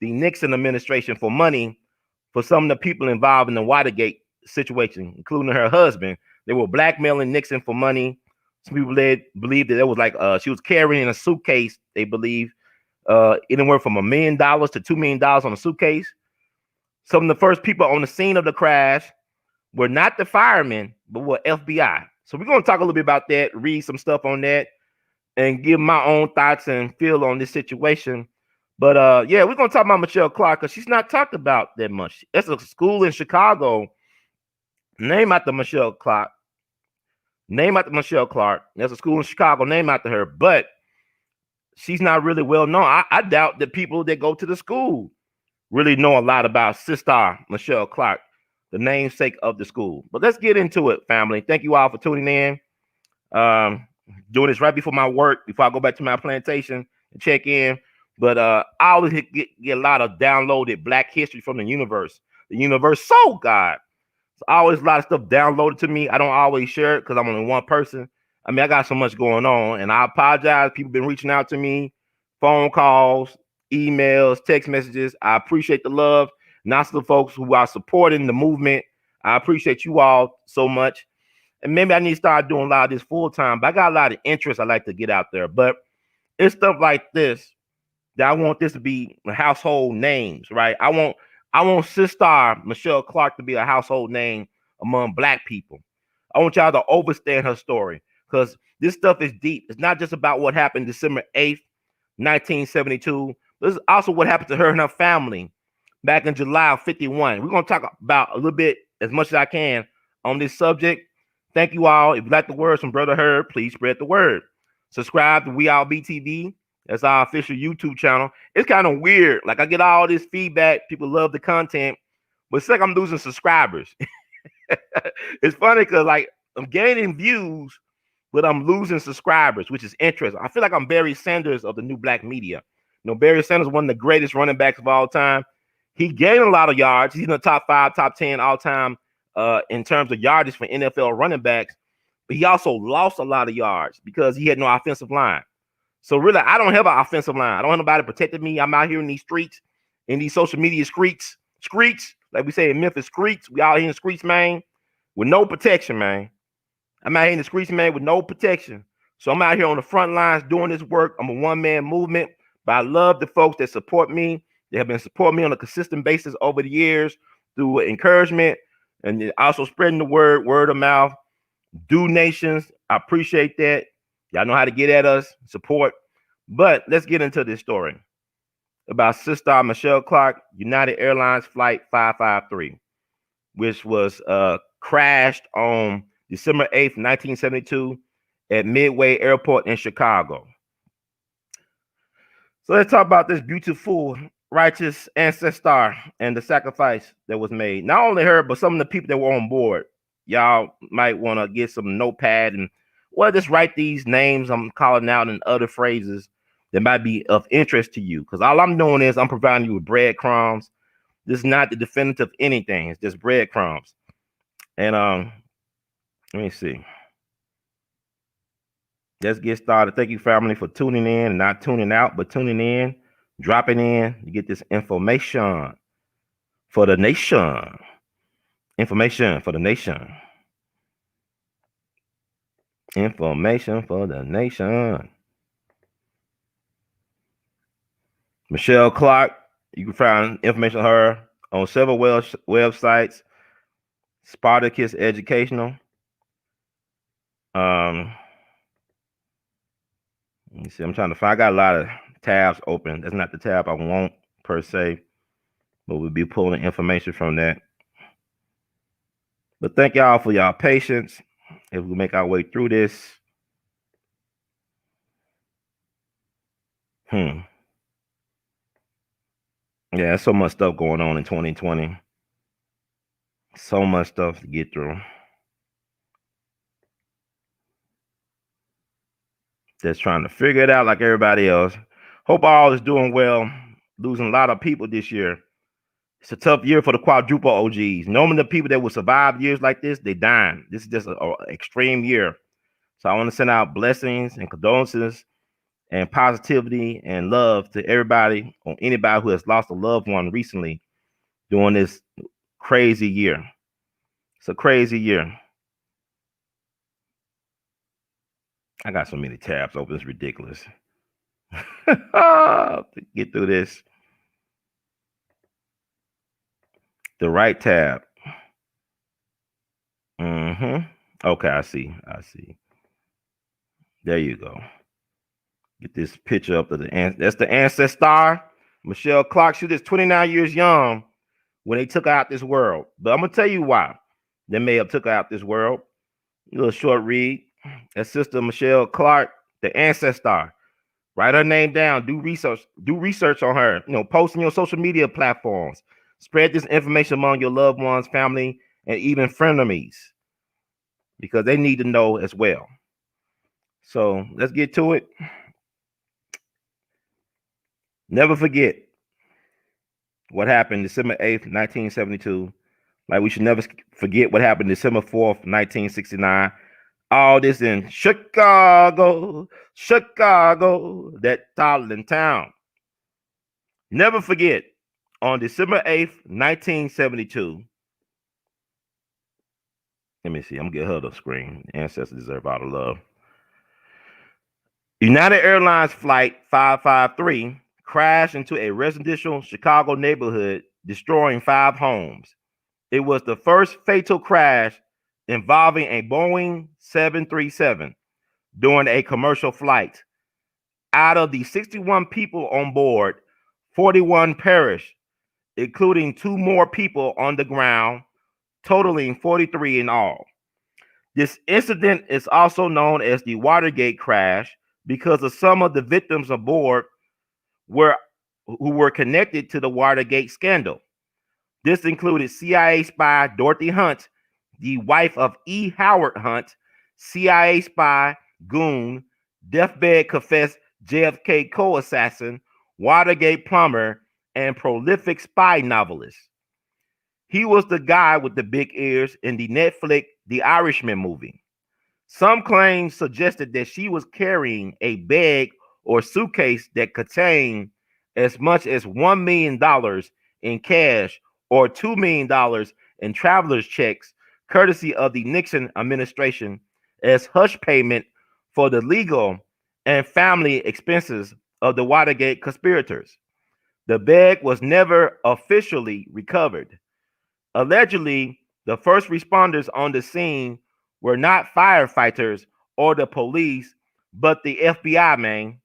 the Nixon administration for money for some of the people involved in the Watergate situation, including her husband. They were blackmailing Nixon for money. Some people believed that it was like she was carrying in a suitcase, they believe, anywhere from $1 million to $2 million on a suitcase. Some of the first people on the scene of the crash were not the firemen, but were FBI. So we're going to talk a little bit about that, read some stuff on that, and give my own thoughts and feel on this situation. But yeah, we're going to talk about Michelle Clark because she's not talked about that much. That's a school in Chicago named after Michelle Clark. There's a school in Chicago named after her, but she's not really well known. I doubt that people that go to the school really know a lot about Sister Michelle Clark, the namesake of the school. But let's get into it, family. Thank you all for tuning in. Doing this right before my work, before I go back to my plantation and check in. But I always get a lot of downloaded Black history from the universe. The universe, so God. So always a lot of stuff downloaded to me. I don't always share it because I'm only one person. I mean, I got so much going on, and I apologize. People been reaching out to me, phone calls, emails, text messages. I appreciate the love. Not to the folks who are supporting the movement. I appreciate you all so much. And maybe I need to start doing a lot of this full time, but I got a lot of interest I like to get out there. But it's stuff like this that I want this to be household names, right? I want Sister Michelle Clark to be a household name among Black people. I want y'all to understand her story because this stuff is deep. It's not just about what happened December 8th, 1972. This is also what happened to her and her family back in July of 51. We're going to talk about a little bit, as much as I can, on this subject. Thank you all. If you like the words from Brother Herb, please spread the word. Subscribe to We All BTV. That's our official YouTube channel. It's kind of weird. Like, I get all this feedback. People love the content. But it's like I'm losing subscribers. It's funny because, like, I'm gaining views, but I'm losing subscribers, which is interesting. I feel like I'm Barry Sanders of the new Black media. You know, Barry Sanders is one of the greatest running backs of all time. He gained a lot of yards. He's in the top 5, top 10 all time in terms of yardage for NFL running backs. But he also lost a lot of yards because he had no offensive line. So really, I don't have an offensive line. I don't have nobody protecting me. I'm out here in these streets, in these social media streets, like we say in Memphis, streets. We out here in the streets, man, with no protection, man. I'm out here in the streets, man, with no protection. So I'm out here on the front lines doing this work. I'm a one-man movement, but I love the folks that support me. They have been supporting me on a consistent basis over the years through encouragement and also spreading the word of mouth. Donations, I appreciate that. Y'all know how to get at us, support. But let's get into this story about Sister Michelle Clark, United Airlines Flight 553, which was crashed on December 8th, 1972 at Midway Airport in Chicago. So let's talk about this beautiful, righteous ancestor and the sacrifice that was made. Not only her, but some of the people that were on board. Y'all might want to get some notepad and, well, just write these names I'm calling out and other phrases that might be of interest to you. Because all I'm doing is I'm providing you with breadcrumbs. This is not the definitive anything. It's just breadcrumbs. And let me see. Let's get started. Thank you, family, for tuning in and not tuning out, but tuning in, dropping in. You get this information for the nation. Information for the nation. Information for the nation. Michelle Clark, you can find information on her on several websites. Spartacus Educational. Let me see. I'm trying to find. I got a lot of tabs open. That's not the tab I want per se, but we'll be pulling information from that. But thank y'all for y'all patience as we make our way through this. Yeah, there's so much stuff going on in 2020. So much stuff to get through. Just trying to figure it out like everybody else. Hope all is doing well. Losing a lot of people this year. It's a tough year for the quadruple OGs. Normally, the people that will survive years like this, they dying. This is just an extreme year. So I want to send out blessings and condolences and positivity and love to everybody or anybody who has lost a loved one recently during this crazy year. It's a crazy year. I got so many tabs open, it's ridiculous. To get through this. The right tab. Okay, I see. There you go. Get this picture up of that's the ancestor. Michelle Clark. She was 29 years young when they took her out this world. But I'm gonna tell you why they may have took her out this world. A little short read. That's Sister Michelle Clark, the ancestor. Write her name down. Do research on her. Post on your social media platforms. Spread this information among your loved ones, family, and even frenemies, because they need to know as well. So let's get to it. Never forget what happened December 8th, 1972. Like we should never forget what happened December 4th, 1969. All this in Chicago, that toddling town. Never forget, on December 8th, 1972. Let me see. I'm going to get her the screen. Ancestors deserve all the love. United Airlines Flight 553 crashed into a residential Chicago neighborhood, destroying 5 homes. It was the first fatal crash involving a Boeing 737 during a commercial flight. Out of the 61 people on board, 41 perished, including 2 more people on the ground, totaling 43 in all. This incident is also known as the Watergate crash because of some of the victims aboard who were connected to the Watergate scandal. This included CIA spy Dorothy Hunt, the wife of E. Howard Hunt, CIA spy, goon, deathbed confessed JFK co-assassin, Watergate plumber, and prolific spy novelist. He was the guy with the big ears in the Netflix The Irishman movie. Some claims suggested that she was carrying a bag or suitcase that contained as much as $1 million in cash or $2 million in traveler's checks, courtesy of the Nixon administration, as hush payment for the legal and family expenses of the Watergate conspirators. The bag was never officially recovered. Allegedly, the first responders on the scene were not firefighters or the police, but the FBI, man.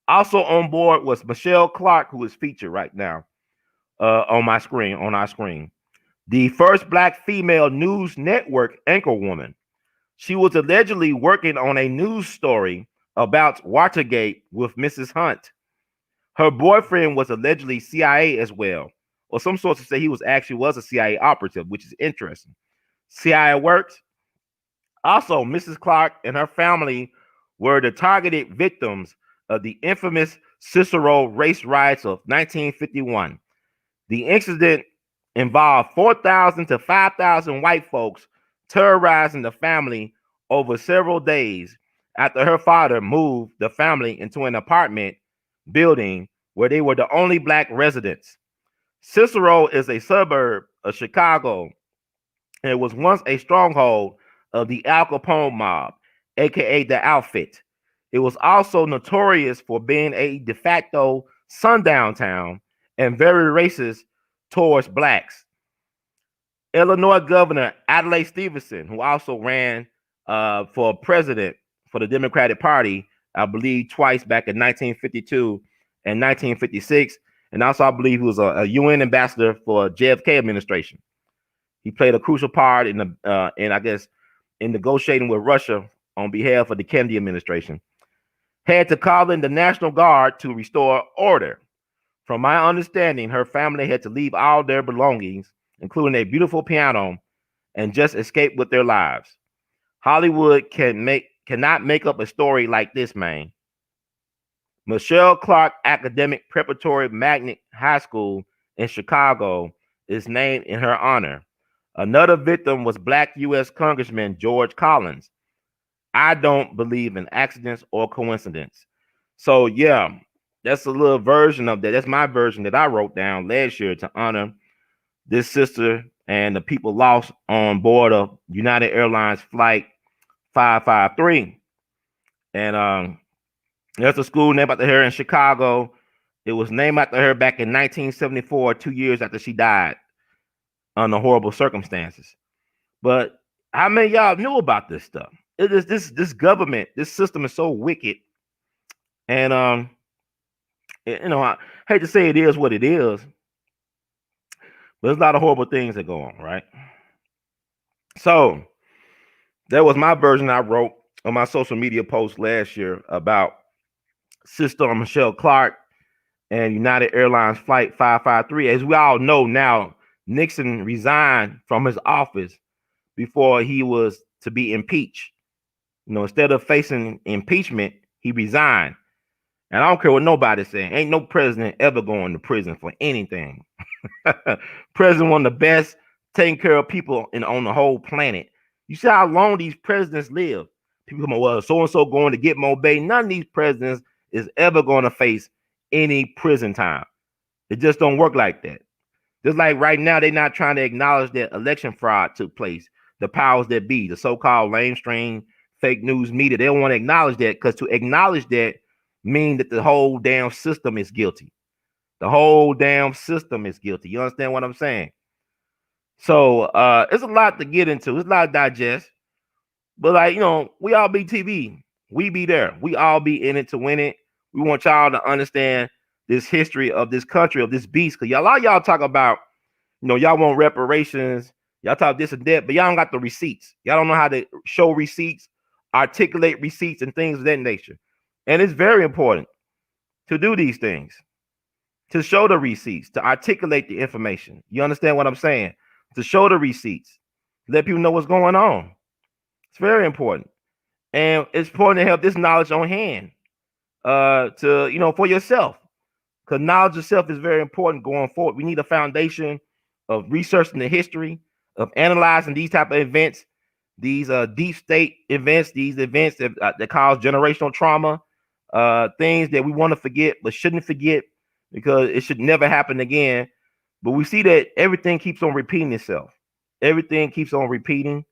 Also on board was Michelle Clark, who is featured right now on our screen. The first Black female news network anchorwoman. She was allegedly working on a news story about Watergate with Mrs. Hunt. Her boyfriend was allegedly CIA as well, or some sources say he was a CIA operative, which is interesting. CIA works. Also, Mrs. Clark and her family were the targeted victims of the infamous Cicero race riots of 1951. The incident involved 4,000 to 5,000 white folks terrorizing the family over several days after her father moved the family into an apartment building where they were the only Black residents. Cicero is a suburb of Chicago, and it was once a stronghold of the Al Capone mob, aka the Outfit. It was also notorious for being a de facto sundown town and very racist towards Blacks. Illinois Governor Adlai Stevenson, who also ran for president for the Democratic Party, I believe twice back in 1952 and 1956, and also I believe he was a UN ambassador for JFK administration. He played a crucial part in negotiating with Russia on behalf of the Kennedy administration. Had to call in the National Guard to restore order. From my understanding, her family had to leave all their belongings, including a beautiful piano, and just escape with their lives. Hollywood cannot make up a story like this, man. Michelle Clark Academic Preparatory Magnet High School in Chicago is named in her honor. Another victim was Black U.S. Congressman George Collins. I don't believe in accidents or coincidence. So yeah, that's a little version of that. That's my version that I wrote down last year to honor this sister and the people lost on board of United Airlines flight 553. And there's a school named after her in Chicago. It was named after her back in 1974, 2 years after she died under horrible circumstances. But how many of y'all knew about this stuff? It is this government, this system is so wicked. And I hate to say it is what it is, but there's a lot of horrible things that go on, right? So that was my version I wrote on my social media post last year about Sister Michelle Clark and United Airlines Flight 553. As we all know now, Nixon resigned from his office before he was to be impeached. Instead of facing impeachment, he resigned. And I don't care what nobody's saying. Ain't no president ever going to prison for anything. President, one of the best taking care of people on the whole planet. You see how long these presidents live. People come, well, so-and-so going to get more Bay. None of these presidents is ever going to face any prison time. It just don't work like that. Just like right now, they're not trying to acknowledge that election fraud took place. The powers that be, the so-called lamestream fake news media, they don't want to acknowledge that, because to acknowledge that mean that the whole damn system is guilty. The whole damn system is guilty. You understand what I'm saying? So it's a lot to get into. It's a lot to digest. But we all be TV. We be there. We all be in it to win it. We want y'all to understand this history of this country, of this beast. Because a lot of y'all talk about, y'all want reparations. Y'all talk this and that, but y'all don't got the receipts. Y'all don't know how to show receipts, articulate receipts, and things of that nature. And it's very important to do these things, to show the receipts, to articulate the information. You understand what I'm saying? To show the receipts, let people know what's going on. It's very important. And it's important to have this knowledge on hand for yourself. Because knowledge of self is very important going forward. We need a foundation of researching the history, of analyzing these type of events, these deep state events, these events that cause generational trauma, things that we want to forget but shouldn't forget, because it should never happen again. But we see that everything keeps on repeating itself. Everything keeps on repeating.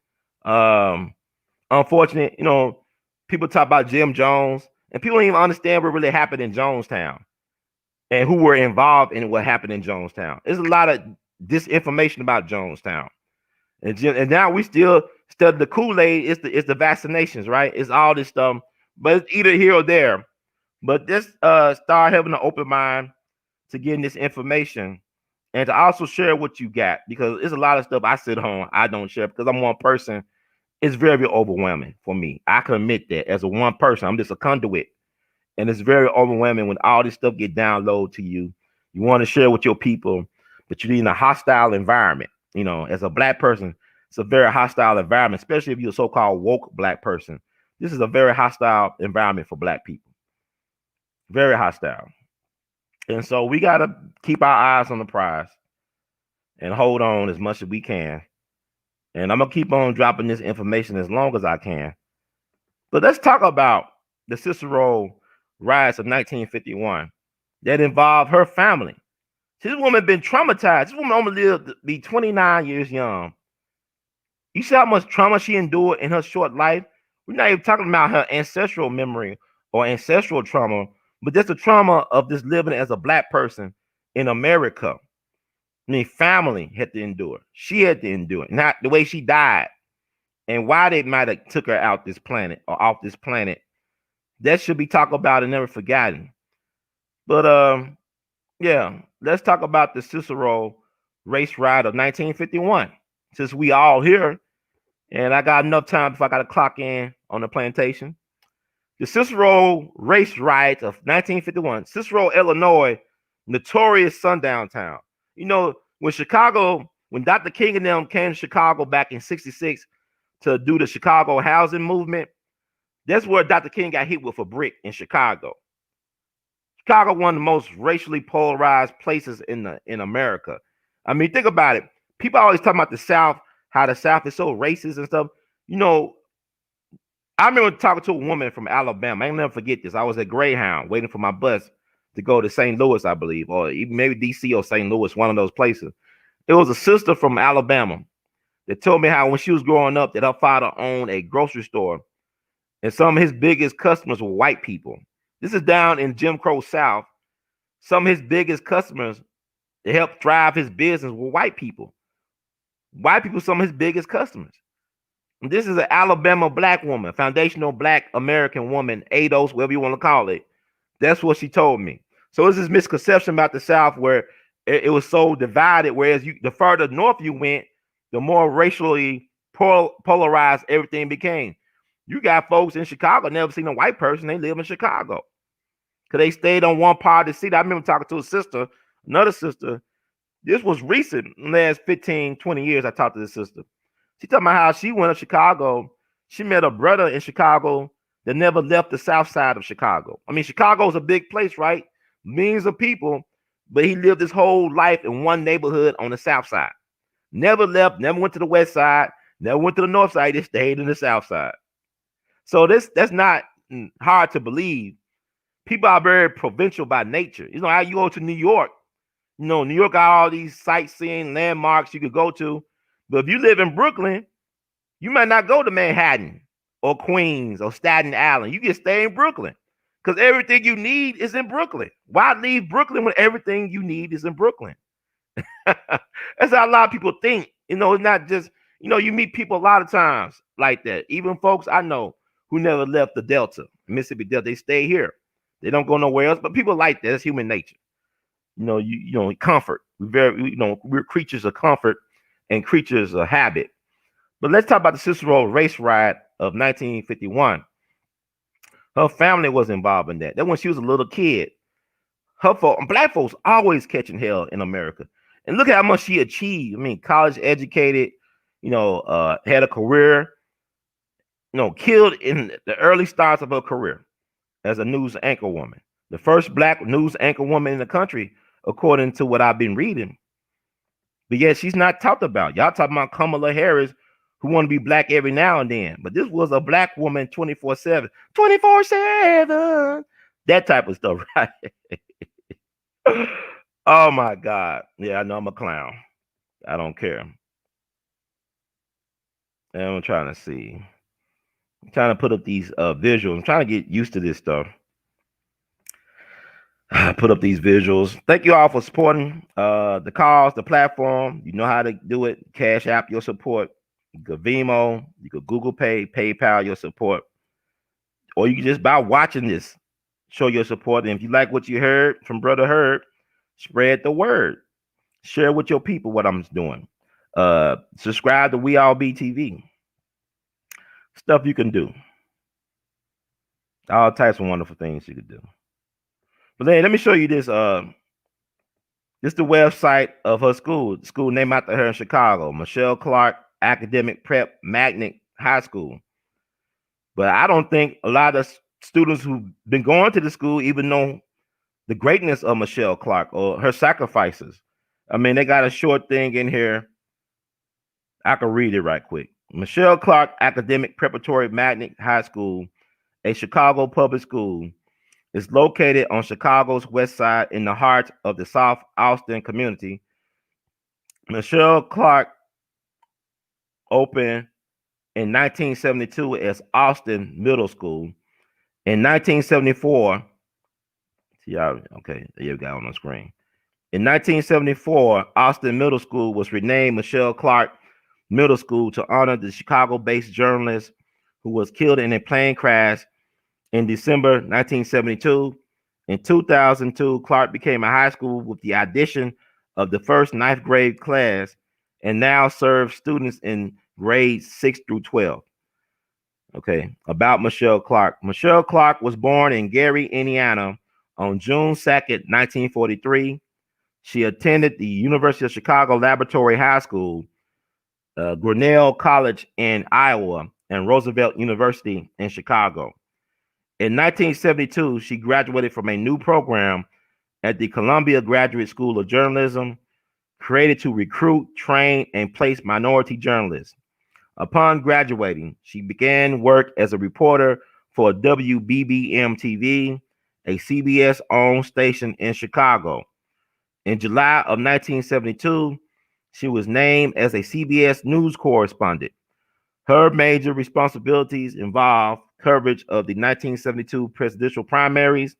Unfortunate, people talk about Jim Jones, and people don't even understand what really happened in Jonestown and who were involved in what happened in Jonestown. There's a lot of disinformation about Jonestown. And now we still study the Kool-Aid. It's the vaccinations, right? It's all this stuff, but it's either here or there. But just start having an open mind to getting this information, and to also share what you got, because there's a lot of stuff I sit home, I don't share because I'm one person. It's very overwhelming for me. I can admit that as a one person, I'm just a conduit, and it's very overwhelming when all this stuff get downloaded to you. You want to share with your people, but you're in a hostile environment. As a Black person, it's a very hostile environment, especially if you're a so-called woke Black person. This is a very hostile environment for Black people. Very hostile. And so we got to keep our eyes on the prize and hold on as much as we can. And I'm going to keep on dropping this information as long as I can. But let's talk about the Cicero riots of 1951 that involved her family. This woman been traumatized. This woman only lived to be 29 years young. You see how much trauma she endured in her short life? We're not even talking about her ancestral memory or ancestral trauma, but just the trauma of this living as a Black person in America. I mean, family had to endure. She had to endure it. Not the way she died and why they might have took her out this planet or off this planet. That should be talked about and never forgotten. But yeah, let's talk about the Cicero race riot of 1951. Since we all here, and I got enough time if I got to clock in on the plantation. The Cicero race riot of 1951. Cicero, Illinois, notorious sundown town. When Dr. King and them came to Chicago back in 66 to do the Chicago housing movement, that's where Dr. King got hit with a brick in Chicago. Chicago, one of the most racially polarized places in America. I mean, think about it. People always talk about the South, how the South is so racist and stuff. I remember talking to a woman from Alabama. I ain't never forget this. I was at Greyhound waiting for my bus to go to St. Louis, I believe, or even maybe DC or St. Louis, one of those places. It was a sister from Alabama that told me how when she was growing up that her father owned a grocery store and some of his biggest customers were white people. This is down in Jim Crow South. Some of his biggest customers that helped drive his business were white people. White people, some of his biggest customers. And this is an Alabama black woman, foundational black American woman, ADOS, whatever you want to call it. That's what she told me. So there's this misconception about the South where it was so divided, whereas the further north you went, the more racially polarized everything became. You got folks in Chicago never seen a white person. They live in Chicago because they stayed on one part of the city. I remember talking to a sister, another sister. This was recent, last 15, 20 years. I talked to this sister. She talking about how she went to Chicago. She met a brother in Chicago that never left the south side of Chicago. I mean, Chicago is a big place, right? Millions of people, but he lived his whole life in one neighborhood on the south side. Never left, never went to the west side, never went to the north side. He stayed in the south side. So that's not hard to believe. People are very provincial by nature. You know how you go to New York. You know, New York got all these sightseeing landmarks you could go to. But if you live in Brooklyn, you might not go to Manhattan or Queens or Staten Island. You can stay in Brooklyn because everything you need is in Brooklyn. Why leave Brooklyn when everything you need is in Brooklyn? That's how a lot of people think. You know, it's not just, you know, you meet people a lot of times like that. Even folks I know who never left the Delta, Mississippi Delta, they stay here. They don't go nowhere else. But people like that. It's human nature. You know, comfort. We're creatures of comfort and creatures of habit. But let's talk about the Cicero race riot of 1951. Her family was involved in that. That when she was a little kid. Black folks always catching hell in America. And look at how much she achieved. I mean, college educated, had a career, killed in the early starts of her career as a news anchor woman. The first black news anchor woman in the country, according to what I've been reading. But yet she's not talked about. Y'all talking about Kamala Harris, who want to be black every now and then. But this was a black woman 24/7. 24/7. That type of stuff, right? Oh my God. Yeah, I know I'm a clown. I don't care. And I'm trying to see. I'm trying to put up these visuals. I'm trying to get used to this stuff. Put up these visuals. Thank you all for supporting the cause, the platform. You know how to do it. Cash App your support. You could Venmo. You could Google Pay, PayPal your support. Or you can just by watching this, show your support. And if you like what you heard from Brother Herb, spread the word. Share with your people what I'm doing. Subscribe to We All Be TV. Stuff you can do. All types of wonderful things you could do. But then let me show you this. This is the website of her school. The school named after her in Chicago, Michelle Clark Academic Prep Magnet High School. But I don't think a lot of students who've been going to the school even know the greatness of Michelle Clark or her sacrifices. I mean, they got a short thing in here. I can read it right quick. Michelle Clark Academic Preparatory Magnet High School, a Chicago public school, is located on Chicago's west side in the heart of the South Austin community. Michelle Clark opened in 1972 as Austin Middle School. In 1974, okay, there you go on the screen. In 1974, Austin Middle School was renamed Michelle Clark Middle School to honor the Chicago-based journalist who was killed in a plane crash in December 1972. In 2002, Clark became a high school with the addition of the first ninth grade class and now serves students in grades 6 through 12. Okay, about Michelle Clark. Michelle Clark was born in Gary, Indiana on June 2nd, 1943. She attended the University of Chicago Laboratory High School, Grinnell College in Iowa, and Roosevelt University in Chicago. In 1972, she graduated from a new program at the Columbia Graduate School of Journalism, created to recruit, train, and place minority journalists. Upon graduating, she began work as a reporter for WBBM TV, a CBS-owned station in Chicago. In July of 1972, she was named as a CBS News correspondent. Her major responsibilities involved coverage of the 1972 presidential primaries.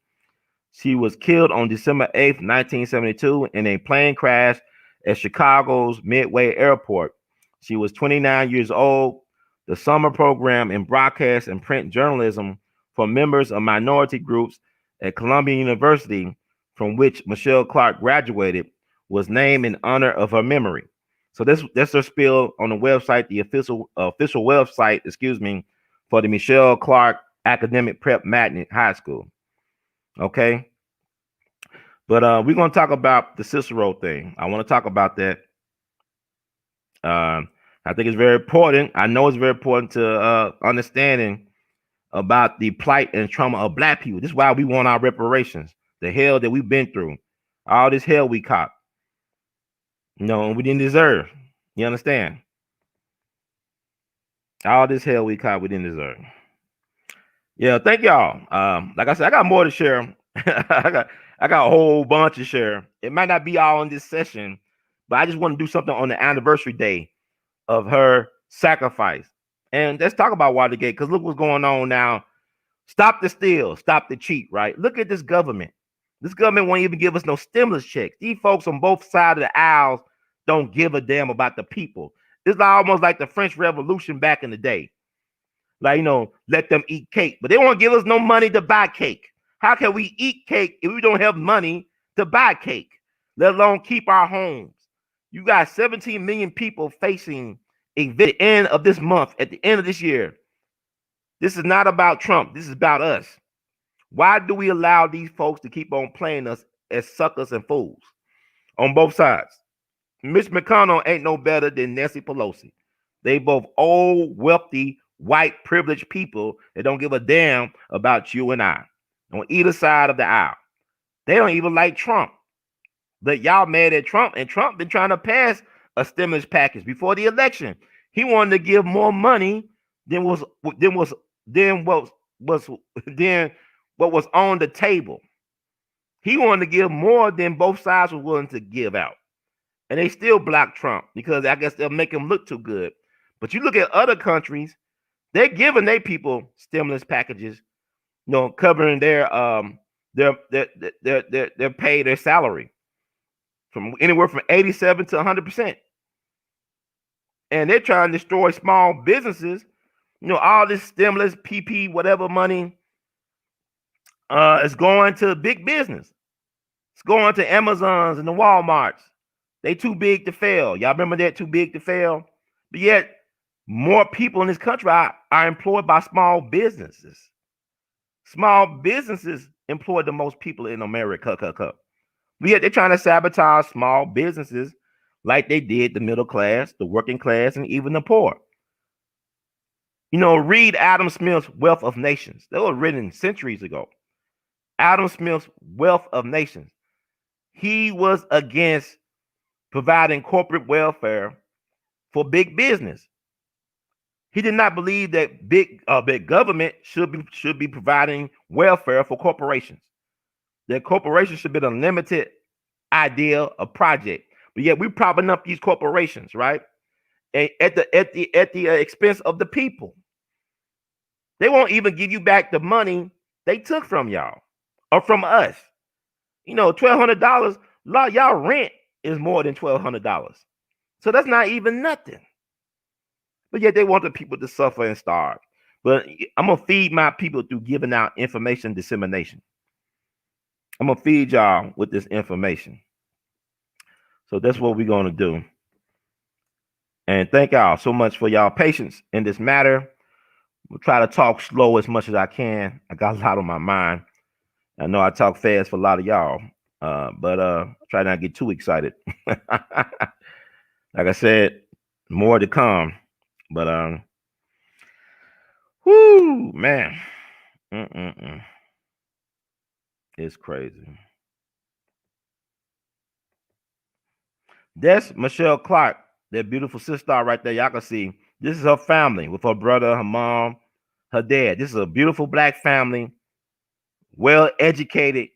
She was killed on December 8th, 1972, in a plane crash at Chicago's Midway Airport. She was 29 years old. The summer program in broadcast and print journalism for members of minority groups at Columbia University, from which Michelle Clark graduated, was named in honor of her memory. So that's her spiel on the website, the official website, for the Michelle Clark Academic Prep Magnet High School. Okay. But we're going to talk about the Cicero thing. I want to talk about that. I think it's very important. I know it's very important to understanding about the plight and trauma of Black people. This is why we want our reparations. The hell that we've been through. All this hell we caught. No, we didn't deserve. You understand? All this hell we caught, we didn't deserve. Yeah, thank y'all. Like I said, I got more to share. I got a whole bunch to share. It might not be all in this session, but I just want to do something on the anniversary day of her sacrifice. And let's talk about Watergate, because look what's going on now. Stop the steal, stop the cheat, right? Look at this government. This government won't even give us no stimulus checks. These folks on both sides of the aisles don't give a damn about the people. It's almost like the French Revolution back in the day. Like, let them eat cake, but they won't give us no money to buy cake. How can we eat cake if we don't have money to buy cake, let alone keep our homes? You got 17 million people facing at the end of this month, at the end of this year. This is not about Trump. This is about us. Why do we allow these folks to keep on playing us as suckers and fools on both sides? Mitch McConnell ain't no better than Nancy Pelosi. They both old, wealthy, white, privileged people that don't give a damn about you and I on either side of the aisle. They don't even like Trump. But y'all mad at Trump, and Trump been trying to pass a stimulus package before the election. He wanted to give more money than what was on the table. He wanted to give more than both sides were willing to give out. And they still block Trump because I guess they'll make him look too good. But you look at other countries, they're giving their people stimulus packages, covering their pay, their salary from anywhere from 87 to 100%. And they're trying to destroy small businesses. All this stimulus, PP, whatever money is going to big business. It's going to Amazons and the Walmarts. They too big to fail. Y'all remember that? Too big to fail? But yet, more people in this country are employed by small businesses. Small businesses employ the most people in America. But yet, they're trying to sabotage small businesses like they did the middle class, the working class, and even the poor. Read Adam Smith's Wealth of Nations. They were written centuries ago. Adam Smith's Wealth of Nations. He was against providing corporate welfare for big business. He did not believe that big government should be providing welfare for corporations. That corporations should be a limited idea of project. But yet we're propping up these corporations, right? And at the expense of the people. They won't even give you back the money they took from y'all or from us. $1,200. Y'all rent is more than $1,200. So that's not even nothing. But yet they want the people to suffer and starve. But I'm going to feed my people through giving out information dissemination. I'm going to feed y'all with this information. So that's what we're going to do. And thank y'all so much for y'all patience in this matter. We'll try to talk slow as much as I can. I got a lot on my mind. I know I talk fast for a lot of y'all, but try not to get too excited. Like I said, more to come. But whoo, man, it's crazy. That's Michelle Clark, that beautiful sister right there. Y'all can see This is her family with her brother, her mom, her dad. This is a beautiful black family, well educated,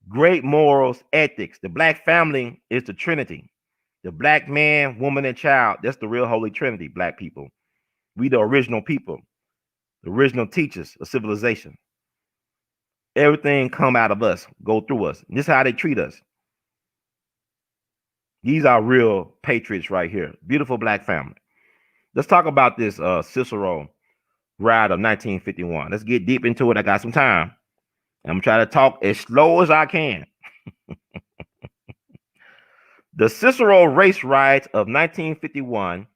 great morals, ethics. The black family is the Trinity. The black man, woman, and child. That's the real Holy Trinity, black people. We the original people, the original teachers of civilization. Everything come out of us, go through us. And this is how they treat us. These are real patriots right here. Beautiful black family. Let's talk about this Cicero Riot of 1951. Let's get deep into it. I got some time. I'm gonna try to talk as slow as I can. The Cicero Race Riots of 1951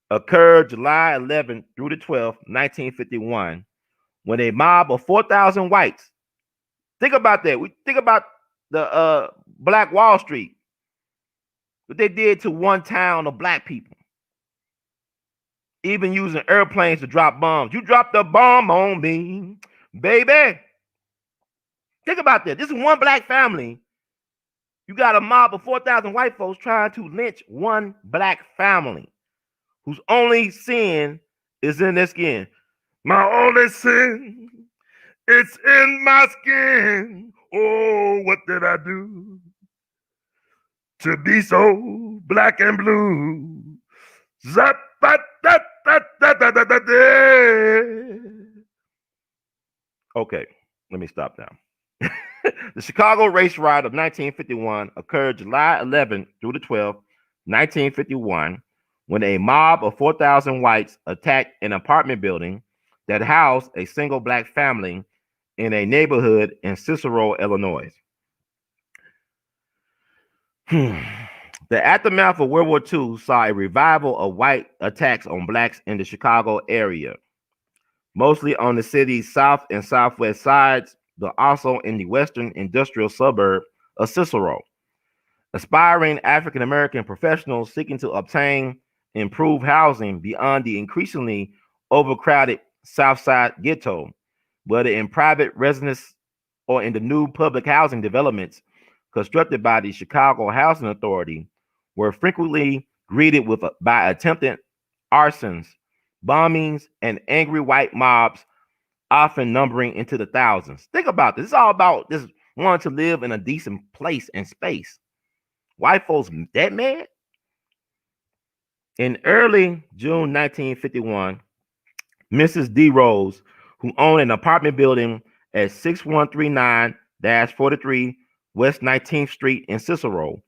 occurred July 11th through the 12th, 1951, when a mob of 4,000 whites. Think about that. We think about the Black Wall Street, what they did to one town of black people. Even using airplanes to drop bombs. You dropped a bomb on me, baby. Think about that. This is one black family. You got a mob of 4,000 white folks trying to lynch one black family whose only sin is in their skin. My only sin, it's in my skin. Oh, what did I do to be so black and blue? Okay, let me stop now. The Chicago Race Riot of 1951 occurred July 11th through the 12th, 1951, when a mob of 4,000 whites attacked an apartment building that housed a single black family in a neighborhood in Cicero, Illinois. The aftermath of World War II saw a revival of white attacks on blacks in the Chicago area, mostly on the city's south and southwest sides, but also in the western industrial suburb of Cicero. Aspiring African American professionals seeking to obtain improved housing beyond the increasingly overcrowded South Side ghetto, whether in private residence or in the new public housing developments constructed by the Chicago Housing Authority, were frequently greeted by attempted arsons, bombings, and angry white mobs, often numbering into the thousands. Think about this. It's all about this wanting to live in a decent place and space. White folks that mad? In early June 1951, Mrs. D. Rose, who owned an apartment building at 6139-43 West 19th Street in Cicero,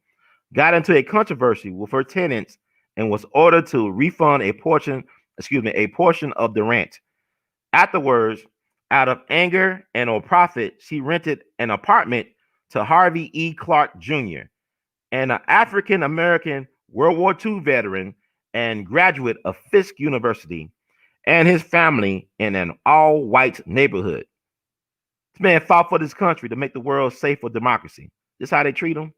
got into a controversy with her tenants and was ordered to refund a portion of the rent. Afterwards, out of anger and or profit, she rented an apartment to Harvey E. Clark Jr., an African American World War II veteran and graduate of Fisk University, and his family in an all-white neighborhood. This man fought for this country to make the world safe for democracy. This is how they treat him.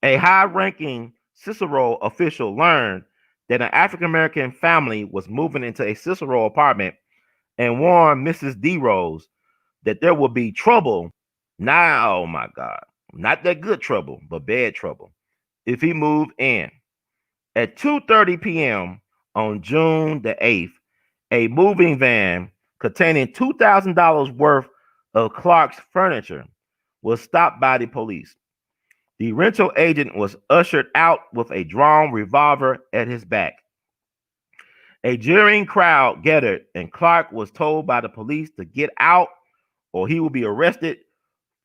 A high-ranking Cicero official learned that an African-American family was moving into a Cicero apartment and warned Mrs. D. Rose that there would be trouble. Now, oh my God, not that good trouble, but bad trouble, if he moved in. At 2:30 p.m. on June the 8th, a moving van containing $2,000 worth of Clark's furniture was stopped by the police. The rental agent was ushered out with a drawn revolver at his back. A jeering crowd gathered, and Clark was told by the police to get out or he will be arrested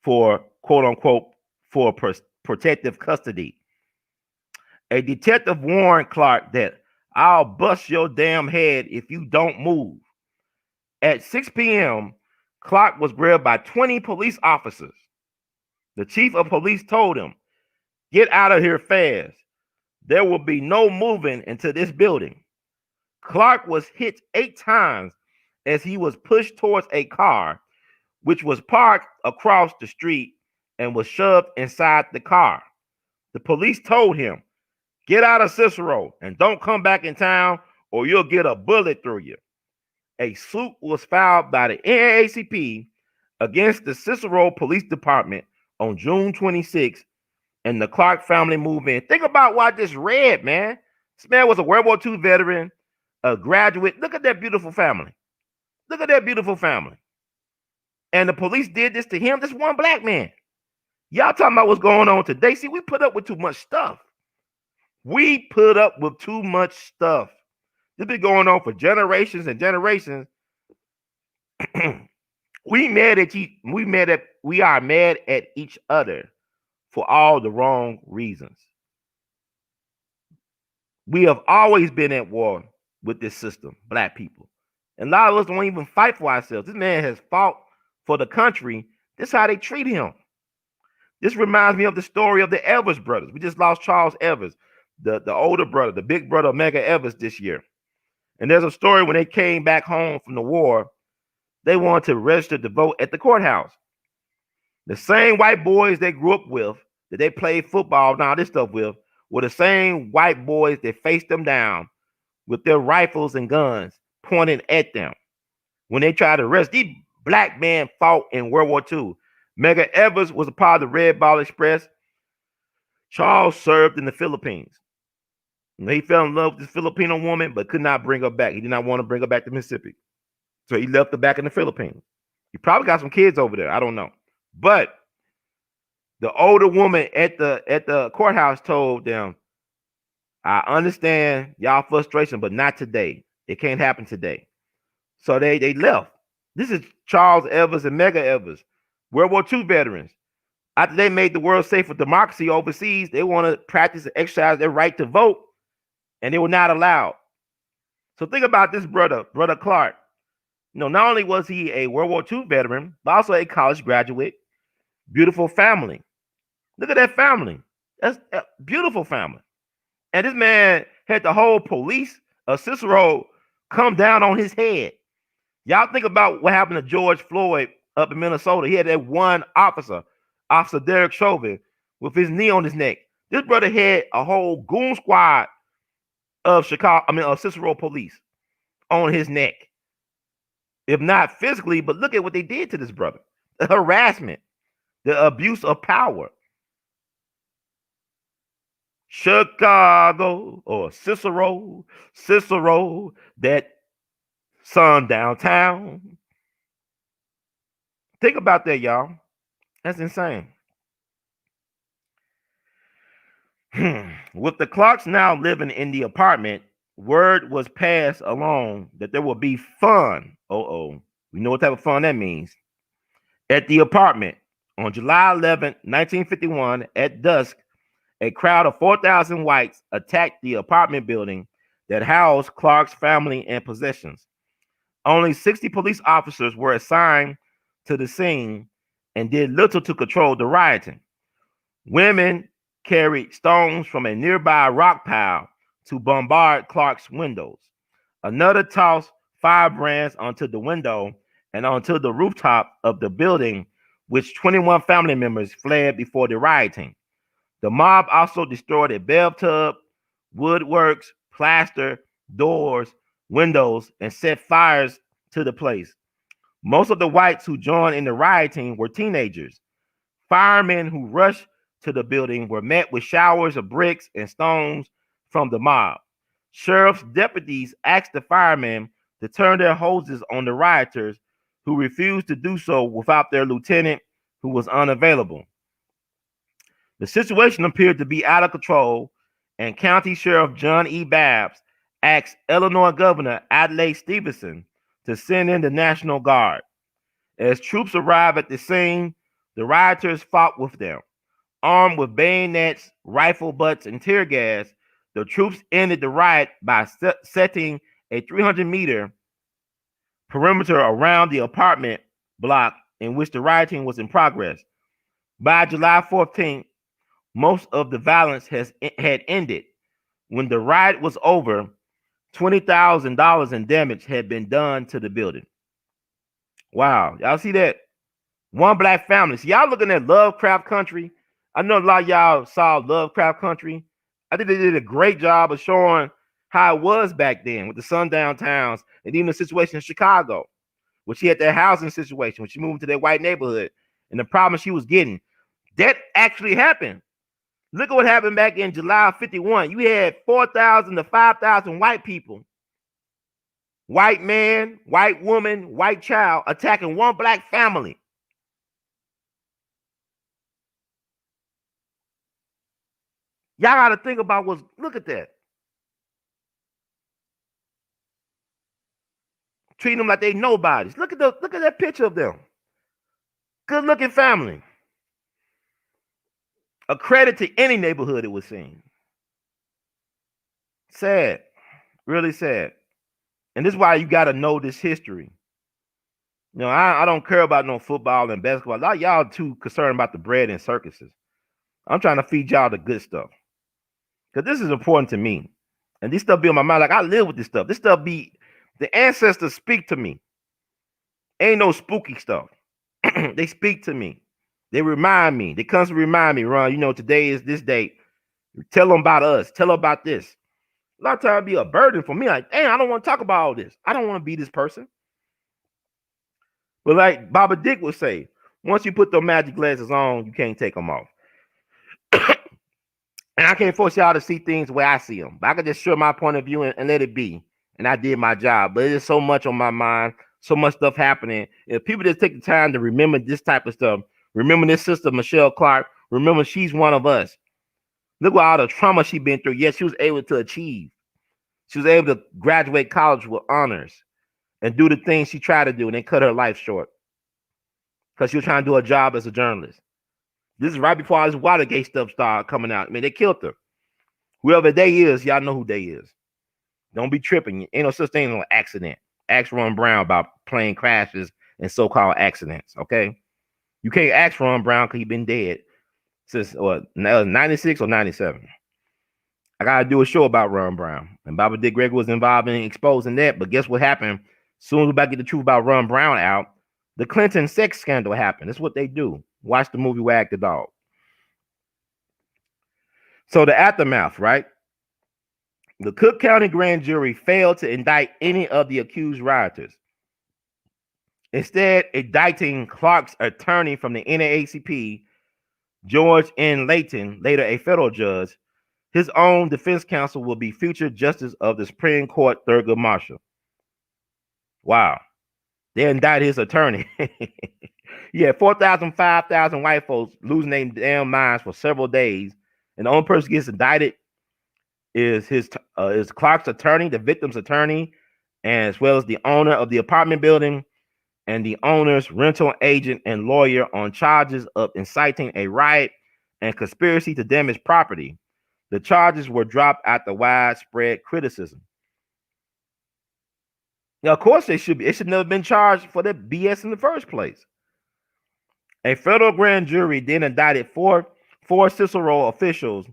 for, quote unquote, for protective custody. A detective warned Clark that I'll bust your damn head if you don't move. At 6 p.m., Clark was grabbed by 20 police officers. The chief of police told him, get out of here fast. There will be no moving into this building. Clark was hit 8 times as he was pushed towards a car, which was parked across the street, and was shoved inside the car. The police told him, get out of Cicero and don't come back in town or you'll get a bullet through you. A suit was filed by the NAACP against the Cicero Police Department on June 26, and the Clark family moved in. Think about what I just read, man. This man was a World War II veteran, a graduate. Look at that beautiful family. Look at that beautiful family. And the police did this to him. This one black man. Y'all talking about what's going on today. See, we put up with too much stuff. We put up with too much stuff. This been going on for generations and generations. We are mad at each other for all the wrong reasons. We have always been at war with this system, black people. And a lot of us don't even fight for ourselves. This man has fought for the country. This is how they treat him. This reminds me of the story of the Evers brothers. We just lost Charles Evers, the older brother, the big brother of Medgar Evers this year. And there's a story when they came back home from the war, they wanted to register to vote at the courthouse. The same white boys they grew up with, that they played football, this stuff with, were the same white boys that faced them down with their rifles and guns pointed at them. When they tried to arrest, these black men fought in World War II. Medgar Evers was a part of the Red Ball Express. Charles served in the Philippines. He fell in love with this Filipino woman, but could not bring her back. He did not want to bring her back to Mississippi. So he left her back in the Philippines. He probably got some kids over there. I don't know. But the older woman at the courthouse told them, I understand y'all frustration, but not today. It can't happen today. So they left. This is Charles Evers and Medgar Evers, World War II veterans. After they made the world safe for democracy overseas, they want to practice and exercise their right to vote, and they were not allowed. So think about this brother Clark. Not only was he a World War II veteran, but also a college graduate. Beautiful family. Look at that family. That's a beautiful family. And this man had the whole police, Cicero, come down on his head. Y'all think about what happened to George Floyd up in Minnesota. He had that one officer, Officer Derek Chauvin, with his knee on his neck. This brother had a whole goon squad of Cicero police on his neck. If not physically, but look at what they did to this brother. The harassment, the abuse of power. Chicago or Cicero, that sun downtown. Think about that, y'all. That's insane. With the Clarks now living in the apartment, word was passed along that there will be fun. We know what type of fun that means. At the apartment on July 11th, 1951, at dusk, a crowd of 4,000 whites attacked the apartment building that housed Clark's family and possessions. Only 60 police officers were assigned to the scene and did little to control the rioting. Women carried stones from a nearby rock pile to bombard Clark's windows. Another tossed firebrands onto the window and onto the rooftop of the building, which 21 family members fled before the rioting. The mob also destroyed a bathtub, woodworks, plaster, doors, windows, and set fires to the place. Most of the whites who joined in the rioting were teenagers. Firemen who rushed to the building were met with showers of bricks and stones from the mob. Sheriff's deputies asked the firemen to turn their hoses on the rioters, who refused to do so without their lieutenant, who was unavailable. The situation appeared to be out of control, and County Sheriff John E. Babbs asked Illinois Governor Adlai Stevenson to send in the National Guard. As troops arrived at the scene, the rioters fought with them. Armed with bayonets, rifle butts, and tear gas, the troops ended the riot by setting a 300-meter perimeter around the apartment block in which the rioting was in progress. By July 14th, most of the violence had ended. When the riot was over, $20,000 in damage had been done to the building. Wow, y'all see that? One black family. See, y'all looking at Lovecraft Country. I know a lot of y'all saw Lovecraft Country. I think they did a great job of showing how it was back then with the sundown towns and even the situation in Chicago, where she had that housing situation when she moved to that white neighborhood and the problems she was getting. That actually happened. Look at what happened back in July of 51. You had 4,000 to 5,000 white people, white man, white woman, white child, attacking one black family. Y'all got to think about look at that. Treating them like they nobodies. Look at that picture of them. Good looking family. A credit to any neighborhood, it would seem. Sad. Really sad. And this is why you got to know this history. You know, I don't care about no football and basketball. A lot of y'all too concerned about the bread and circuses. I'm trying to feed y'all the good stuff. Because this is important to me. And this stuff be on my mind. Like, I live with this stuff. This stuff be, the ancestors speak to me. Ain't no spooky stuff. They speak to me. They remind me. They constantly remind me, Ron, you know, today is this date. Tell them about us. Tell them about this. A lot of times be a burden for me. Like, damn, I don't want to talk about all this. I don't want to be this person. But like Baba Dick would say, once you put those magic glasses on, you can't take them off. And I can't force y'all to see things the way I see them. But I can just share my point of view and let it be. And I did my job. But there's so much on my mind, so much stuff happening. If people just take the time to remember this type of stuff, remember this sister, Michelle Clark, remember she's one of us. Look at all the trauma she's been through. Yet she was able to achieve. She was able to graduate college with honors and do the things she tried to do, and then cut her life short because she was trying to do a job as a journalist. This is right before all this Watergate stuff started coming out. I mean, they killed her. Whoever they is, y'all know who they is. Don't be tripping. Ain't no such thing as an accident. Ask Ron Brown about plane crashes and so-called accidents, okay? You can't ask Ron Brown because he's been dead since, 96 or 97. I got to do a show about Ron Brown. And Baba Dick Gregory was involved in exposing that. But guess what happened? As soon as we about to get the truth about Ron Brown out, the Clinton sex scandal happened. That's what they do. Watch the movie Wag the Dog. So the aftermath, right? The Cook County grand jury failed to indict any of the accused rioters. Instead, indicting Clark's attorney from the NAACP, George N. Layton, later a federal judge. His own defense counsel will be future justice of the Supreme Court Thurgood Marshall. Wow. They indicted his attorney. Yeah, 4,000, 5,000 white folks losing their damn minds for several days. And the only person who gets indicted is Clark's attorney, the victim's attorney, and as well as the owner of the apartment building and the owner's rental agent and lawyer on charges of inciting a riot and conspiracy to damage property. The charges were dropped after widespread criticism. Now, of course, they should be. It should never have been charged for that BS in the first place. A federal grand jury then indicted four Cicero officials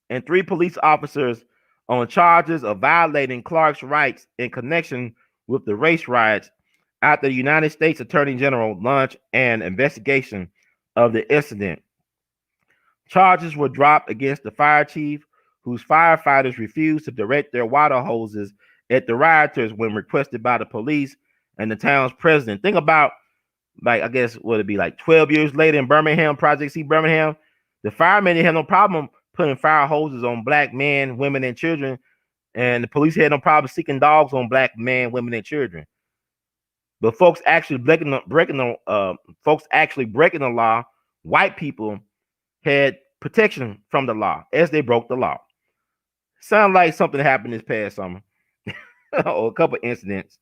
and 3 police officers on charges of violating Clark's rights in connection with the race riots after the United States Attorney General launched an investigation of the incident. Charges were dropped against the fire chief, whose firefighters refused to direct their water hoses at the rioters when requested by the police and the town's president. Think about, like, I guess what it'd be like 12 years later in Birmingham, Project C Birmingham, the firemen didn't have no problem putting fire hoses on black men, women, and children, and the police had no problem seeking dogs on black men, women, and children. But folks actually breaking the law, white people had protection from the law as they broke the law. Sound like something happened this past summer, or a couple incidents.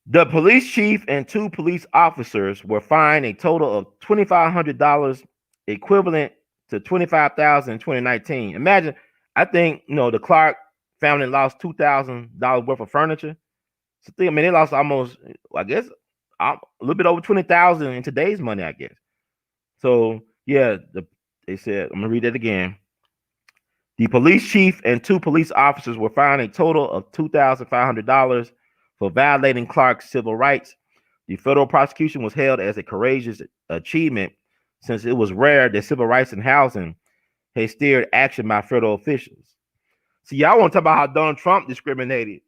The police chief and 2 police officers were fined a total of $2,500, equivalent to $25,000 in 2019. Imagine, I think, the Clark family lost $2,000 worth of furniture. So I mean, they lost almost, I guess, a little bit over $20,000 in today's money, I guess. So yeah, they said, I'm gonna read that again. The police chief and 2 police officers were fined a total of $2,500 for violating Clark's civil rights. The federal prosecution was hailed as a courageous achievement, since it was rare that civil rights and housing had steered action by federal officials. See, y'all want to talk about how Donald Trump discriminated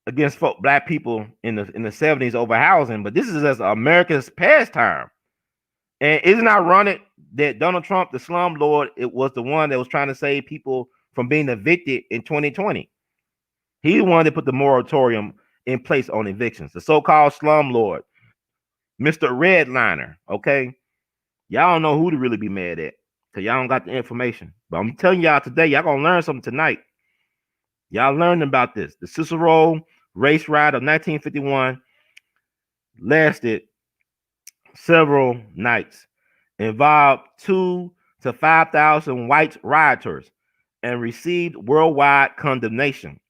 against black people in the 70s over housing, but this is as America's pastime. And isn't it ironic that Donald Trump, the slum lord, it was the one that was trying to save people from being evicted in 2020. He the one that put the moratorium in place on evictions. The so-called slum lord, Mr. Redliner. Okay, y'all don't know who to really be mad at because y'all don't got the information. But I'm telling y'all today, y'all gonna learn something tonight. Y'all learned about this. The Cicero race riot of 1951 lasted several nights, involved 2 to 5,000 white rioters, and received worldwide condemnation.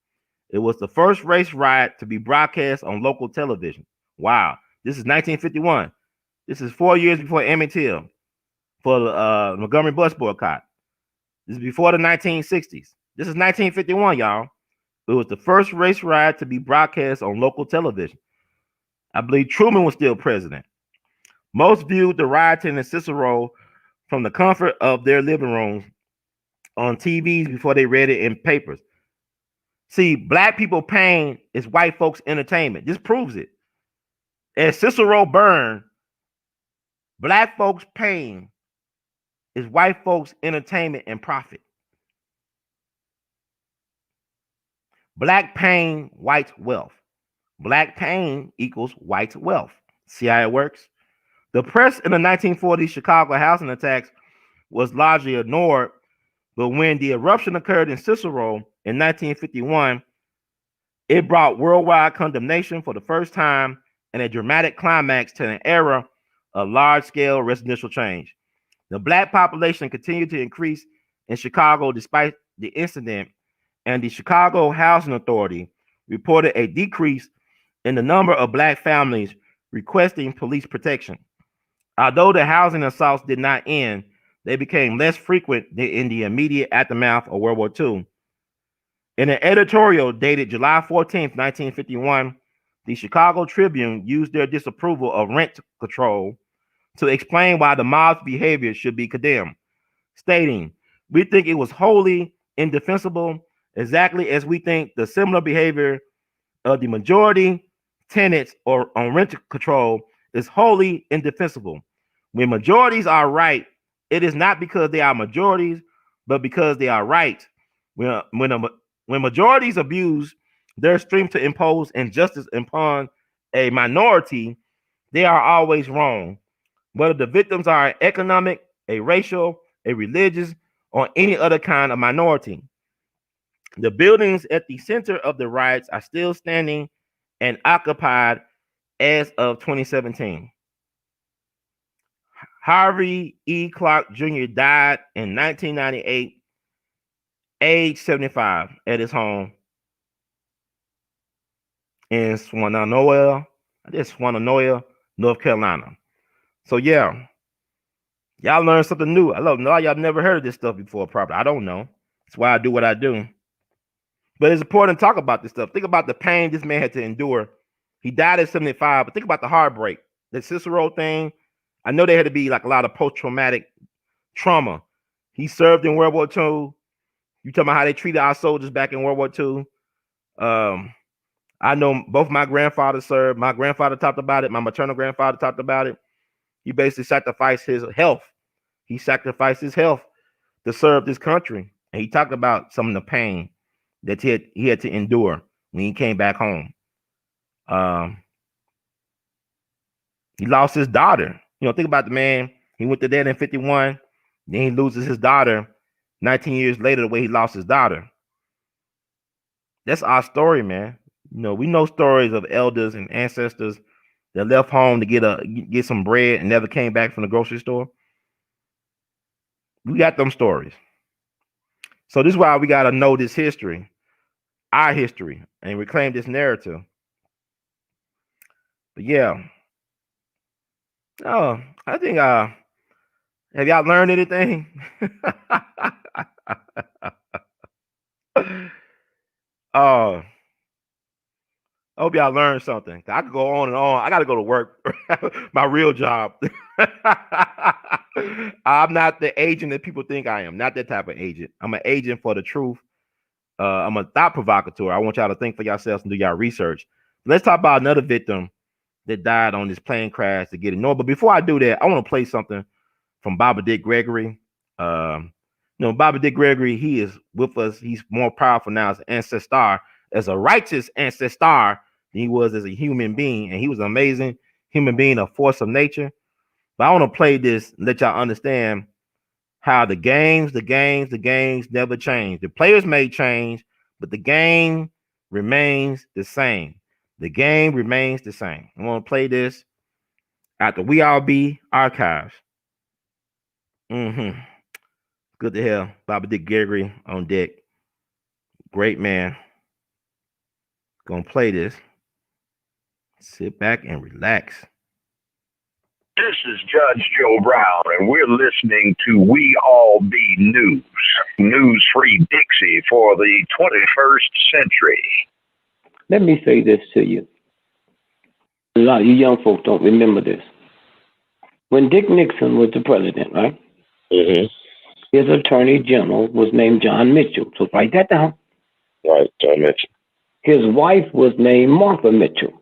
It was the first race riot to be broadcast on local television. Wow. This is 1951. This is 4 years before Emmett Till for the Montgomery bus boycott. This is before the 1960s. This is 1951, y'all. It was the first race riot to be broadcast on local television. I believe Truman was still president. Most viewed the rioting in Cicero from the comfort of their living rooms on TVs before they read it in papers. See, black people pain is white folks' entertainment. This proves it. As Cicero burned, black folks' pain is white folks' entertainment and profit. Black pain, white wealth. Black pain equals white wealth. See how it works? The press in the 1940s Chicago housing attacks was largely ignored, but when the eruption occurred in Cicero in 1951, it brought worldwide condemnation for the first time and a dramatic climax to an era of large-scale residential change. The black population continued to increase in Chicago despite the incident, and the Chicago Housing Authority reported a decrease in the number of black families requesting police protection. Although the housing assaults did not end, they became less frequent than in the immediate aftermath of World War II. In an editorial dated July 14th, 1951, the Chicago Tribune used their disapproval of rent control to explain why the mob's behavior should be condemned, stating, "We think it was wholly indefensible, exactly as we think the similar behavior of the majority tenants or on rent control is wholly indefensible. When majorities are right, it is not because they are majorities, but because they are right. When majorities abuse their strength to impose injustice upon a minority, they are always wrong. Whether the victims are economic, a racial, a religious, or any other kind of minority. The buildings at the center of the riots are still standing and occupied as of 2017. Harvey E. Clark Jr. died in 1998, age 75, at his home in Swannanoa, North Carolina. So yeah, y'all learned something new. I love y'all never heard of this stuff before, probably. I don't know. That's why I do what I do. But it's important to talk about this stuff. Think about the pain this man had to endure. He died at 75, but think about the heartbreak. The Cicero thing, I know there had to be like a lot of post-traumatic trauma. He served in World War II. You talking about how they treated our soldiers back in World War II. I know both my grandfathers served. My grandfather talked about it. My maternal grandfather talked about it. He basically sacrificed his health. He sacrificed his health to serve this country. And he talked about some of the pain that he had to endure when he came back home. He lost his daughter. You know, think about the man. He went to that in 51. Then he loses his daughter 19 years later, the way he lost his daughter. That's our story, man. You know, we know stories of elders and ancestors that left home to get some bread and never came back from the grocery store. We got them stories. So this is why we got to know this history, our history, and reclaim this narrative. But yeah. Oh, I think have y'all learned anything? Oh, I hope y'all learned something. I could go on and on. I got to go to work, my real job. I'm not the agent that people think I am. Not that type of agent. I'm an agent for the truth. I'm a thought provocateur. I want y'all to think for yourselves and do y'all research. Let's talk about another victim that died on this plane crash to get it known. But before I do that, I want to play something from Bobby Dick Gregory. Bobby Dick Gregory, he is with us. He's more powerful now as an ancestor, as a righteous ancestor than he was as a human being. And he was an amazing human being, a force of nature. But I want to play this and let y'all understand how the games never change. The players may change, but the game remains the same. The game remains the same. I'm going to play this at the We All Be archives. Good to hear Bobby Dick Gregory on deck. Great man. Gonna play this. Sit back and relax. This is Judge Joe Brown, and we're listening to We All Be News, news-free Dixie for the 21st century. Let me say this to you. A lot of you young folks don't remember this. When Dick Nixon was the president, right? Mm-hmm. His attorney general was named John Mitchell. So write that down. Right, John Mitchell. His wife was named Martha Mitchell.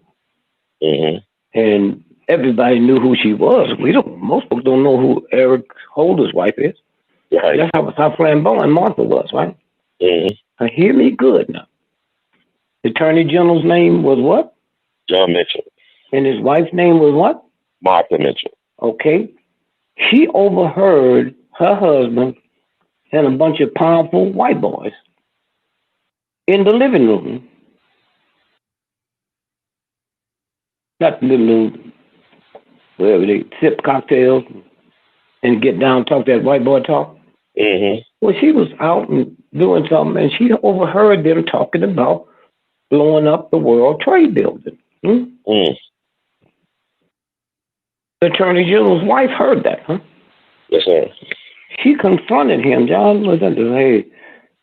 Mm-hmm. And everybody knew who she was. Most folks don't know who Eric Holder's wife is. Right. That's how flamboyant Martha was, right? Mm-hmm. Now hear me good now. The attorney general's name was what? John Mitchell. And his wife's name was what? Martha Mitchell. Okay. She overheard her husband and a bunch of powerful white boys in the living room. Not the living room, wherever they sip cocktails and get down and talk that white boy talk. Mm-hmm. Well, she was out and doing something, and she overheard them talking about blowing up the World Trade Building. The Attorney General's wife heard that, huh? Yes, sir. She confronted him. John was under, hey,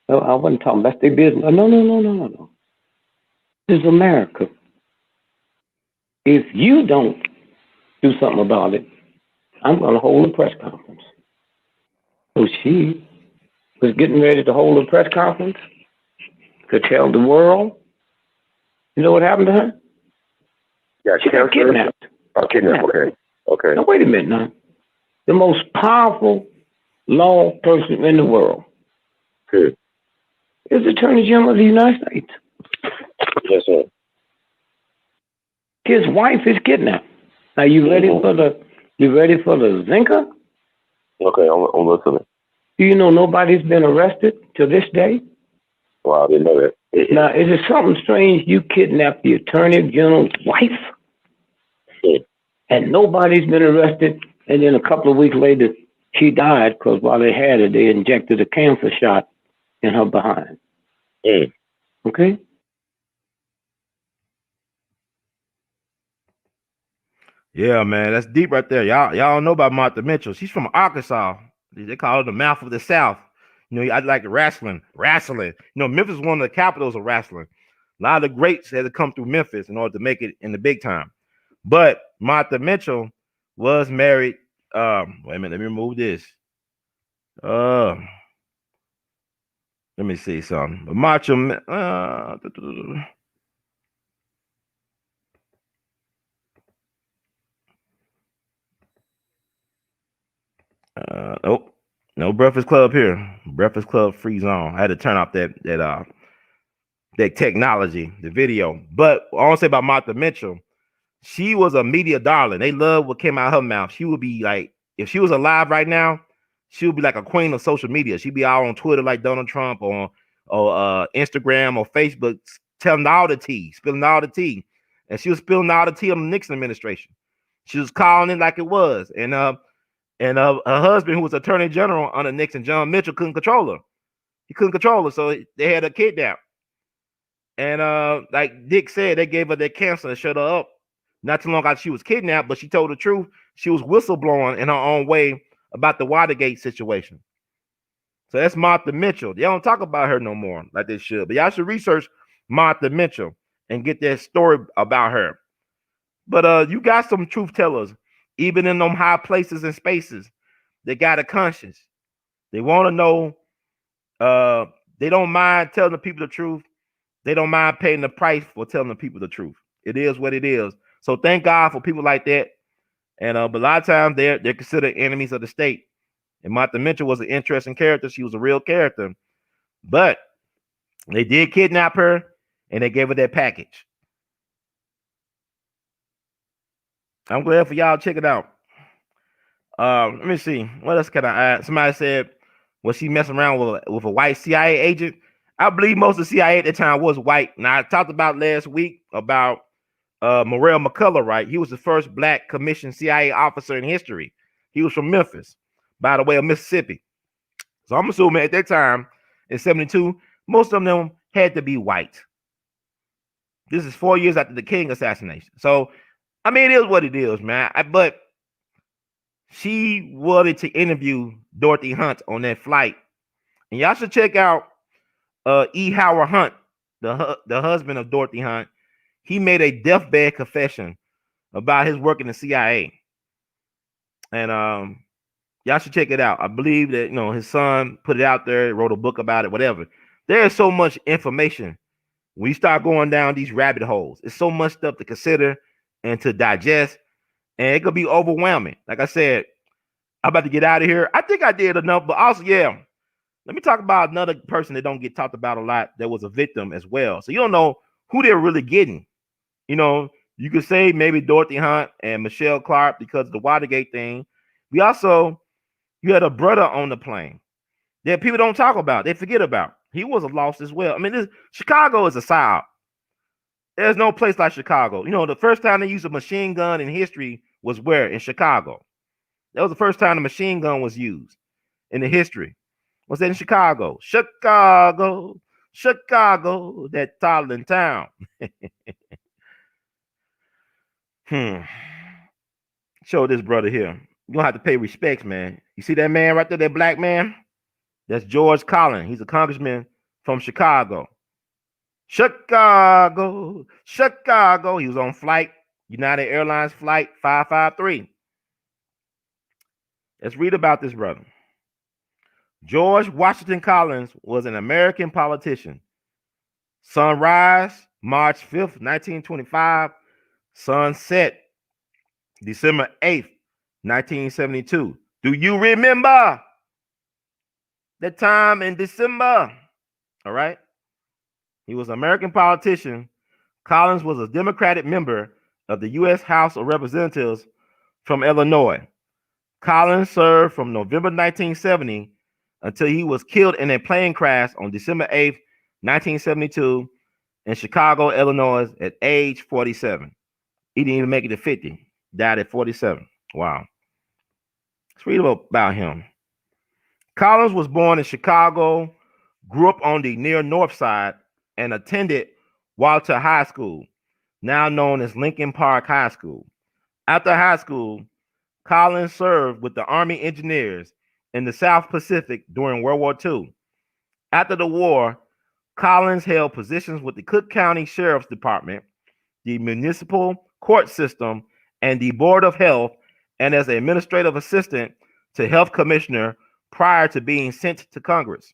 I wasn't talking about their business. No. This is America. If you don't do something about it, I'm going to hold a press conference. So she was getting ready to hold a press conference to tell the world. You know what happened to her? Yeah, She got kidnapped. Oh, kidnapped. Okay. Now, wait a minute now. The most powerful law person in the world Good. is the Attorney General of the United States. Yes, sir. His wife is kidnapped. Now, you ready for the zinker? Okay, I'm listening. Do you know nobody's been arrested to this day? Wow, I didn't know that. Now, is it something strange you kidnapped the Attorney General's wife and nobody's been arrested, and then a couple of weeks later she died because while they had her, they injected a cancer shot in her behind. Okay? Yeah, man, that's deep right there. Y'all don't know about Martha Mitchell. She's from Arkansas. They call her the mouth of the South. I like wrestling. Memphis is one of the capitals of wrestling. A lot of the greats had to come through Memphis in order to make it in the big time. But Martha Mitchell was married. Wait a minute, let me remove this. Let me see something. Nope. No Breakfast Club here. Breakfast Club free zone. I had to turn off that technology, the video. But I want to say about Martha Mitchell, she was a media darling. They loved what came out of her mouth. She would be like, if she was alive right now, she would be like a queen of social media. She'd be out on Twitter like Donald Trump or Instagram or Facebook, telling all the tea, spilling all the tea. And she was spilling all the tea on the Nixon administration. She was calling it like it was. And her husband, who was Attorney General under Nixon, John Mitchell, couldn't control her. He couldn't control her, so they had her kidnapped. And like Dick said, they gave her that cancer and shut her up. Not too long after she was kidnapped, but she told the truth. She was whistleblowing in her own way about the Watergate situation. So that's Martha Mitchell. They don't talk about her no more like they should. But y'all should research Martha Mitchell and get that story about her. But you got some truth tellers, even in them high places and spaces. They got a conscience. They want to know. They don't mind telling the people the truth. They don't mind paying the price for telling the people the truth. It is what it is. So thank God for people like that. And but a lot of times they're considered enemies of the state. And Martha Mitchell was an interesting character. She was a real character. But they did kidnap her and they gave her that package. I'm glad for y'all. Check it out. Let me see. What else can I add? Somebody said, was she messing around with a white CIA agent? I believe most of the CIA at the time was white. Now, I talked about last week about Morrell McCullough, right? He was the first black commissioned CIA officer in history. He was from Memphis, by the way of Mississippi. So I'm assuming at that time, in 72, most of them had to be white. This is 4 years after the King assassination. So, I mean, it is what it is, man. But she wanted to interview Dorothy Hunt on that flight. And y'all should check out E. Howard Hunt, the husband of Dorothy Hunt. He made a deathbed confession about his work in the CIA. And y'all should check it out. I believe that, his son put it out there, wrote a book about it, whatever. There is so much information. When you start going down these rabbit holes, it's so much stuff to consider and to digest, and it could be overwhelming. Like I said, I'm about to get out of here. I think I did enough, but also, let me talk about another person that don't get talked about a lot that was a victim as well. So you don't know who they're really getting. You could say maybe Dorothy Hunt and Michelle Clark because of the Watergate thing. You had a brother on the plane that people don't talk about. They forget about. He was a loss as well. I mean, Chicago is a psyop. There's no place like Chicago. The first time they used a machine gun in history was where? In Chicago. That was the first time the machine gun was used in the history. Was that in Chicago? Chicago, that toddling town. Show this brother here. You're gonna have to pay respects, man. You see that man right there, that black man? That's George Collins. He's a congressman from Chicago. Chicago. He was on United Airlines flight 553. Let's read about this brother. George Washington Collins was an American politician. Sunrise, March 5th, 1925. Sunset, December 8th, 1972. Do you remember that time in December? All right. He was an American politician. Collins was a Democratic member of the U.S. House of Representatives from Illinois. Collins served from November 1970 until he was killed in a plane crash on December 8th, 1972 in Chicago, Illinois at age 47. He didn't even make it to 50. Died at 47. Wow. Let's read about him. Collins was born in Chicago, grew up on the near north side, and attended Walter High School, now known as Lincoln Park High School. After high school, Collins served with the Army Engineers in the South Pacific during World War II. After the war, Collins held positions with the Cook County Sheriff's Department, the municipal court system, and the Board of Health, and as an administrative assistant to Health Commissioner prior to being sent to Congress.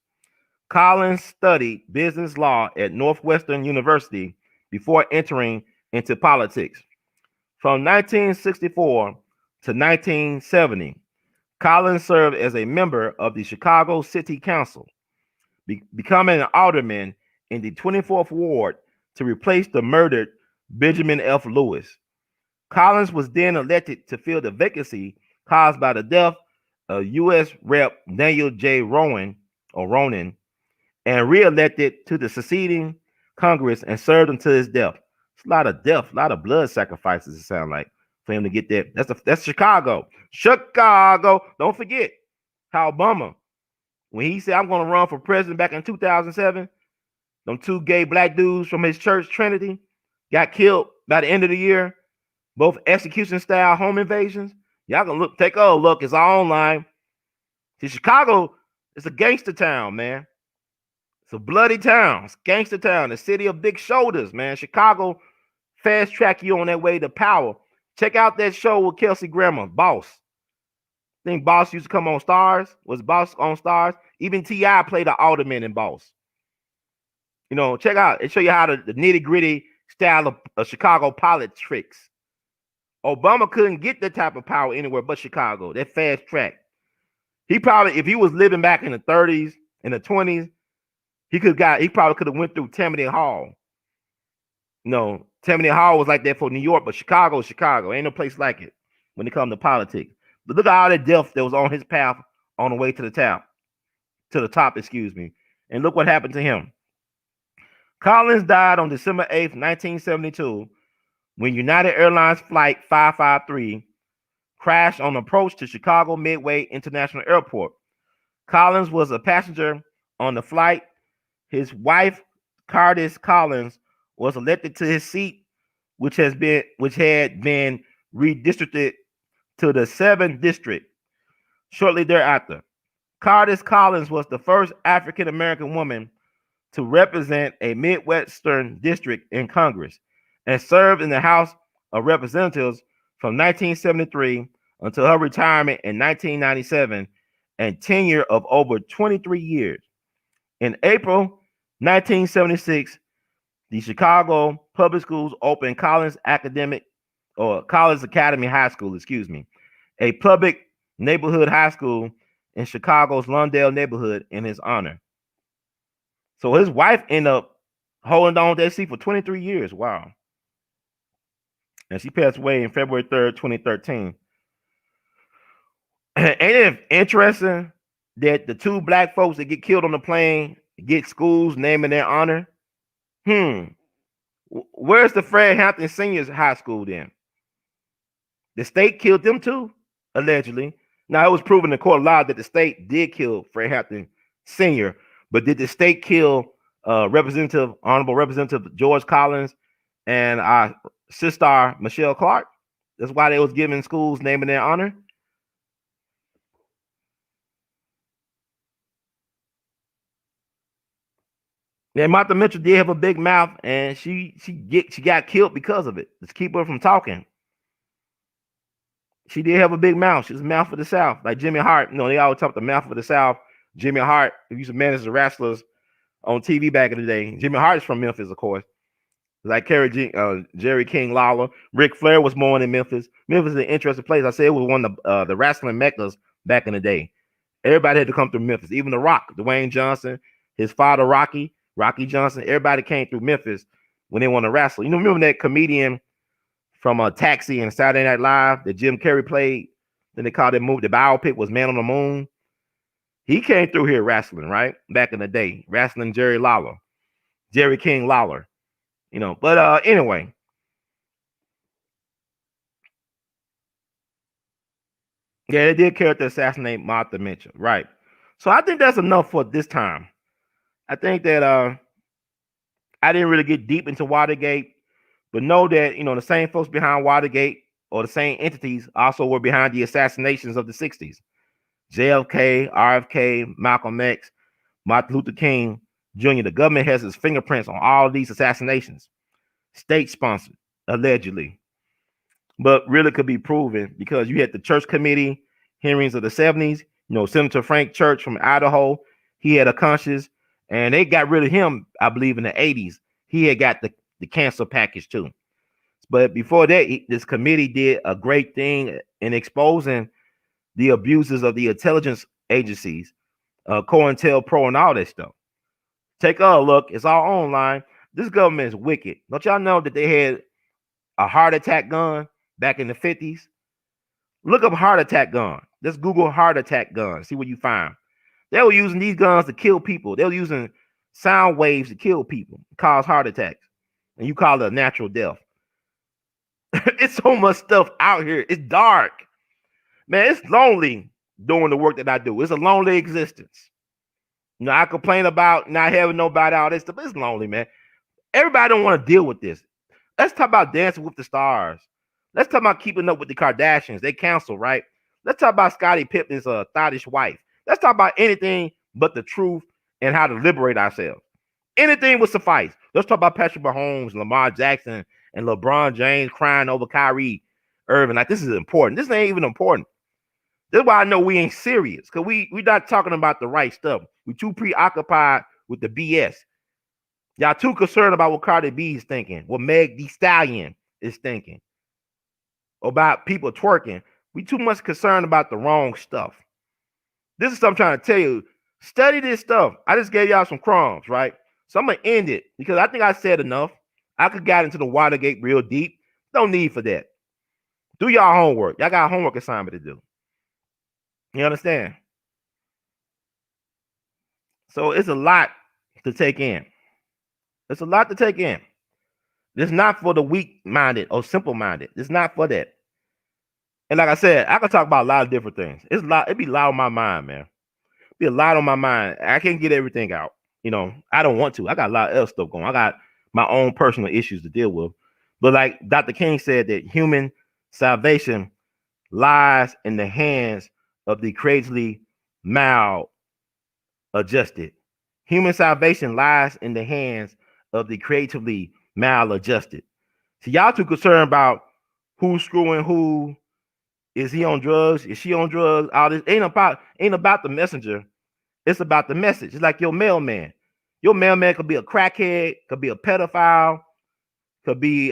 Collins studied business law at Northwestern University before entering into politics. From 1964 to 1970, Collins served as a member of the Chicago City Council, becoming an alderman in the 24th Ward to replace the murdered Benjamin F. Lewis. Collins was then elected to fill the vacancy caused by the death of U.S. Rep. Daniel J. Ronan, and re-elected to the succeeding Congress and served until his death. It's a lot of death, a lot of blood sacrifices, it sounds like, for him to get that. That's Chicago. Chicago. Don't forget how Obama, when he said, I'm going to run for president back in 2007, them two gay black dudes from his church, Trinity, got killed by the end of the year. Both execution-style home invasions. Y'all can take a look. It's all online. See, Chicago is a gangster town, man. It's a bloody town. It's a gangster town. The city of big shoulders, man. Chicago fast track you on that way to power. Check out that show with Kelsey Grammer, Boss. I think Boss used to come on Stars. Was Boss on Stars? Even T.I. played the alderman in Boss. Check out. It show you how the nitty-gritty style of Chicago politics. Obama couldn't get that type of power anywhere but Chicago, that fast track. He probably, if he was living back in the 30s, in the 20s, he probably could have went through Tammany Hall. No, Tammany Hall was like that for New York, but Chicago is Chicago. Ain't no place like it when it comes to politics. But look at all that death that was on his path on the way to the top, excuse me. And look what happened to him. Collins died on December 8th, 1972, when United Airlines Flight 553 crashed on approach to Chicago Midway International Airport. Collins was a passenger on the flight. His wife, Cardis Collins, was elected to his seat, which had been redistricted to the 7th district. Shortly thereafter, Cardis Collins was the first African American woman to represent a Midwestern district in Congress and served in the House of Representatives from 1973 until her retirement in 1997, and tenure of over 23 years. In April 1976, the Chicago Public Schools opened Collins Academy High School, a public neighborhood high school in Chicago's Lawndale neighborhood in his honor. So his wife ended up holding on to that seat for 23 years. Wow. And she passed away in February 3rd, 2013. Ain't it interesting that the two black folks that get killed on the plane get schools naming their honor? Where's the Fred Hampton Senior's High School then? The state killed them too, allegedly. Now, it was proven in court of law that the state did kill Fred Hampton Sr., but did the state kill Honorable Representative George Collins and our sister Michelle Clark? That's why they was giving schools naming their honor. Yeah, Martha Mitchell did have a big mouth, and she got killed because of it. Let's keep her from talking. She did have a big mouth. She was the mouth of the South, like Jimmy Hart. You know, they always talk the mouth of the South. Jimmy Hart, who used to manage the wrestlers on TV back in the day. Jimmy Hart is from Memphis, of course. Like Jerry King Lawler. Ric Flair was born in Memphis. Memphis is an interesting place. I said it was one of the wrestling meccas back in the day. Everybody had to come through Memphis. Even The Rock, Dwayne Johnson, his father Rocky Johnson. Everybody came through Memphis when they wanted to wrestle. You know, remember that comedian from Taxi and Saturday Night Live that Jim Carrey played? Then they called it movie. The biopic was Man on the Moon. He came through here wrestling, right? Back in the day, wrestling Jerry King Lawler. You know, but anyway. Yeah, they did character assassinate Martha Mitchell, right? So I think that's enough for this time. I think that I didn't really get deep into Watergate, but know that, you know, the same folks behind Watergate, or the same entities, also were behind the assassinations of the 60s. JFK, RFK, Malcolm X, Martin Luther King Jr. The government has its fingerprints on all of these assassinations, state-sponsored, allegedly, but really could be proven because you had the Church Committee hearings of the 70s. You know, Senator Frank Church from Idaho, he had a conscience, and they got rid of him, I believe, in the 80s. He had got the cancer package too. But before that, this committee did a great thing in exposing the abuses of the intelligence agencies, COINTELPRO, and all that stuff. Take a look. It's all online. This government is wicked. Don't y'all know that they had a heart attack gun back in the 50s? Look up heart attack gun. Just Google heart attack gun. See what you find. They were using these guns to kill people. They were using sound waves to kill people, cause heart attacks. And you call it a natural death. It's so much stuff out here. It's dark. Man, it's lonely doing the work that I do. It's a lonely existence. You know, I complain about not having nobody, all this stuff. It's lonely, man. Everybody don't want to deal with this. Let's talk about Dancing with the Stars. Let's talk about Keeping Up with the Kardashians. They cancel, right? Let's talk about Scottie Pippen's thottish wife. Let's talk about anything but the truth and how to liberate ourselves. Anything would suffice. Let's talk about Patrick Mahomes, Lamar Jackson, and LeBron James crying over Kyrie Irving. Like, this is important. This ain't even important. This is why I know we ain't serious, because we not talking about the right stuff. We too preoccupied with the BS. Y'all too concerned about what Cardi B is thinking, what Meg Thee Stallion is thinking. about people twerking. We too much concerned about the wrong stuff. This is what I'm trying to tell you. Study this stuff. I just gave y'all some crumbs, right? So I'm gonna end it because I think I said enough. I could get into the Watergate real deep. No need for that. Do y'all homework. Y'all got a homework assignment to do. You understand? So it's a lot to take in. It's a lot to take in. It's not for the weak-minded or simple-minded. It's not for that. And like I said, I can talk about a lot of different things. It'd be a lot on my mind, man. Be a lot on my mind. I can't get everything out. You know, I don't want to. I got a lot of other stuff going. I got my own personal issues to deal with. But like Dr. King said, that human salvation lies in the hands of the creatively maladjusted. Human salvation lies in the hands of the creatively maladjusted. See, y'all too concerned about who's screwing who. Is he on drugs? Is she on drugs? All this ain't about the messenger. It's about the message. It's like your mailman. Your mailman could be a crackhead, could be a pedophile, could be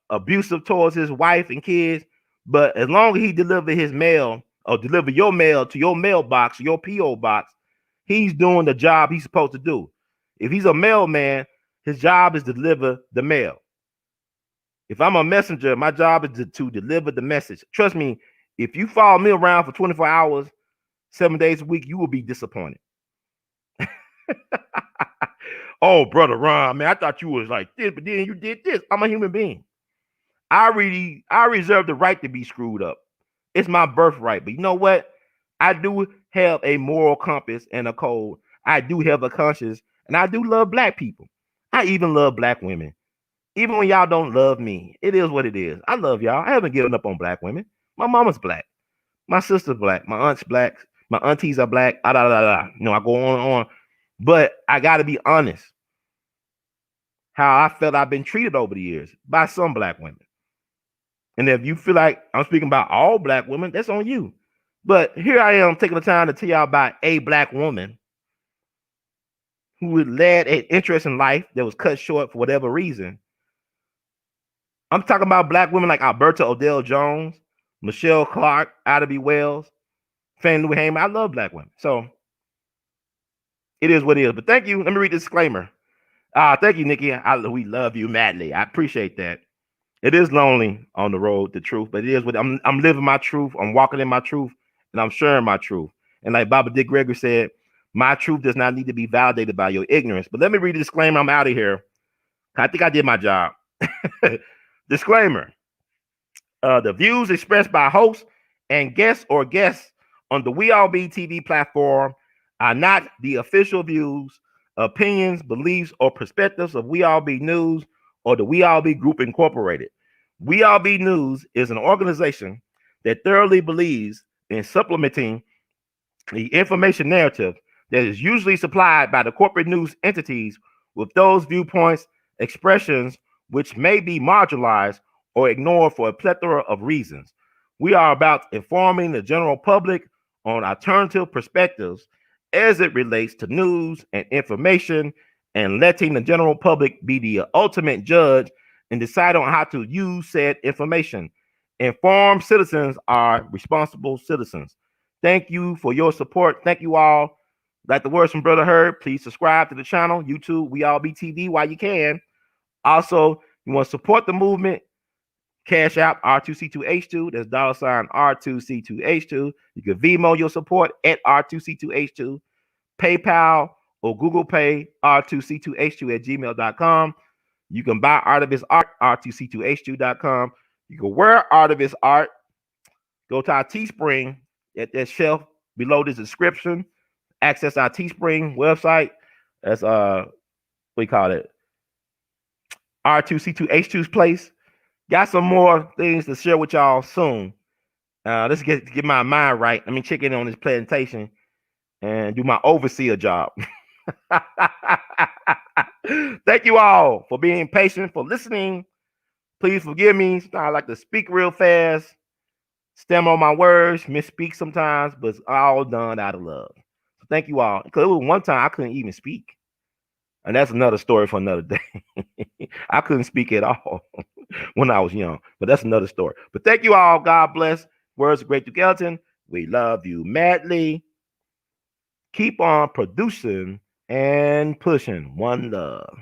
abusive towards his wife and kids. But as long as he deliver his mail or deliver your mail to your mailbox, your P.O. box, he's doing the job he's supposed to do. If he's a mailman, his job is to deliver the mail. If I'm a messenger, my job is to deliver the message. Trust me, if you follow me around for 24 hours, 7 days a week, you will be disappointed. Oh, brother Ron, man, I thought you was like this, but then you did this. I'm a human being. I reserve the right to be screwed up. It's my birthright. But you know what? I do have a moral compass and a code. I do have a conscience, and I do love black people. I even love black women. Even when y'all don't love me, it is what it is. I love y'all. I haven't given up on black women. My mama's black. My sister's black. My aunt's black. My aunties are black. You know, I go on and on. But I got to be honest. How I felt I've been treated over the years by some black women. And if you feel like I'm speaking about all black women, that's on you. But here I am taking the time to tell y'all about a black woman who led an interesting life that was cut short for whatever reason. I'm talking about black women like Alberta Odell Jones, Michelle Clark, Ida B. Wells, Fannie Lou Hamer. I love black women. So it is what it is. But thank you. Let me read the disclaimer. Thank you, Nikki. We love you madly. I appreciate that. It is lonely on the road to truth, but it is what I'm living my truth. I'm walking in my truth, and I'm sharing my truth. And like Baba Dick Gregory said, my truth does not need to be validated by your ignorance. But let me read the disclaimer. I'm out of here. I think I did my job. Disclaimer. The views expressed by hosts and guests on the We All Be TV platform are not the official views, opinions, beliefs, or perspectives of We All Be News or the We All Be Group Incorporated. We All Be News is an organization that thoroughly believes in supplementing the information narrative that is usually supplied by the corporate news entities with those viewpoints, expressions, which may be marginalized or ignored for a plethora of reasons. We are about informing the general public on alternative perspectives as it relates to news and information, and letting the general public be the ultimate judge and decide on how to use said information. Informed citizens are responsible citizens. Thank you for your support. Thank you all. Like the words from Brother Herb, please subscribe to the channel, YouTube, We All Be TV while you can. Also, you want to support the movement, Cash App R2C2H2. That's $ R2C2H2. You can Venmo your support at R2C2H2. PayPal or Google Pay R2C2H2 at gmail.com. You can buy Artivist art, R2C2H2.com. You can wear Artivist art. Go to our Teespring at that shelf below the description. Access our Teespring website. That's what we call it, R2C2H2's place. Got some more things to share with y'all soon. Let's get my mind right. Let me check in on this presentation and do my overseer job. Thank you all for being patient, for listening. Please forgive me. I like to speak real fast, stammer on my words, misspeak sometimes, but it's all done out of love. So thank you all. Because it was one time I couldn't even speak. And that's another story for another day. I couldn't speak at all when I was young, but that's another story. But thank you all. God bless. Words of Great Duke Ellington. We love you madly. Keep on producing and pushing. One love.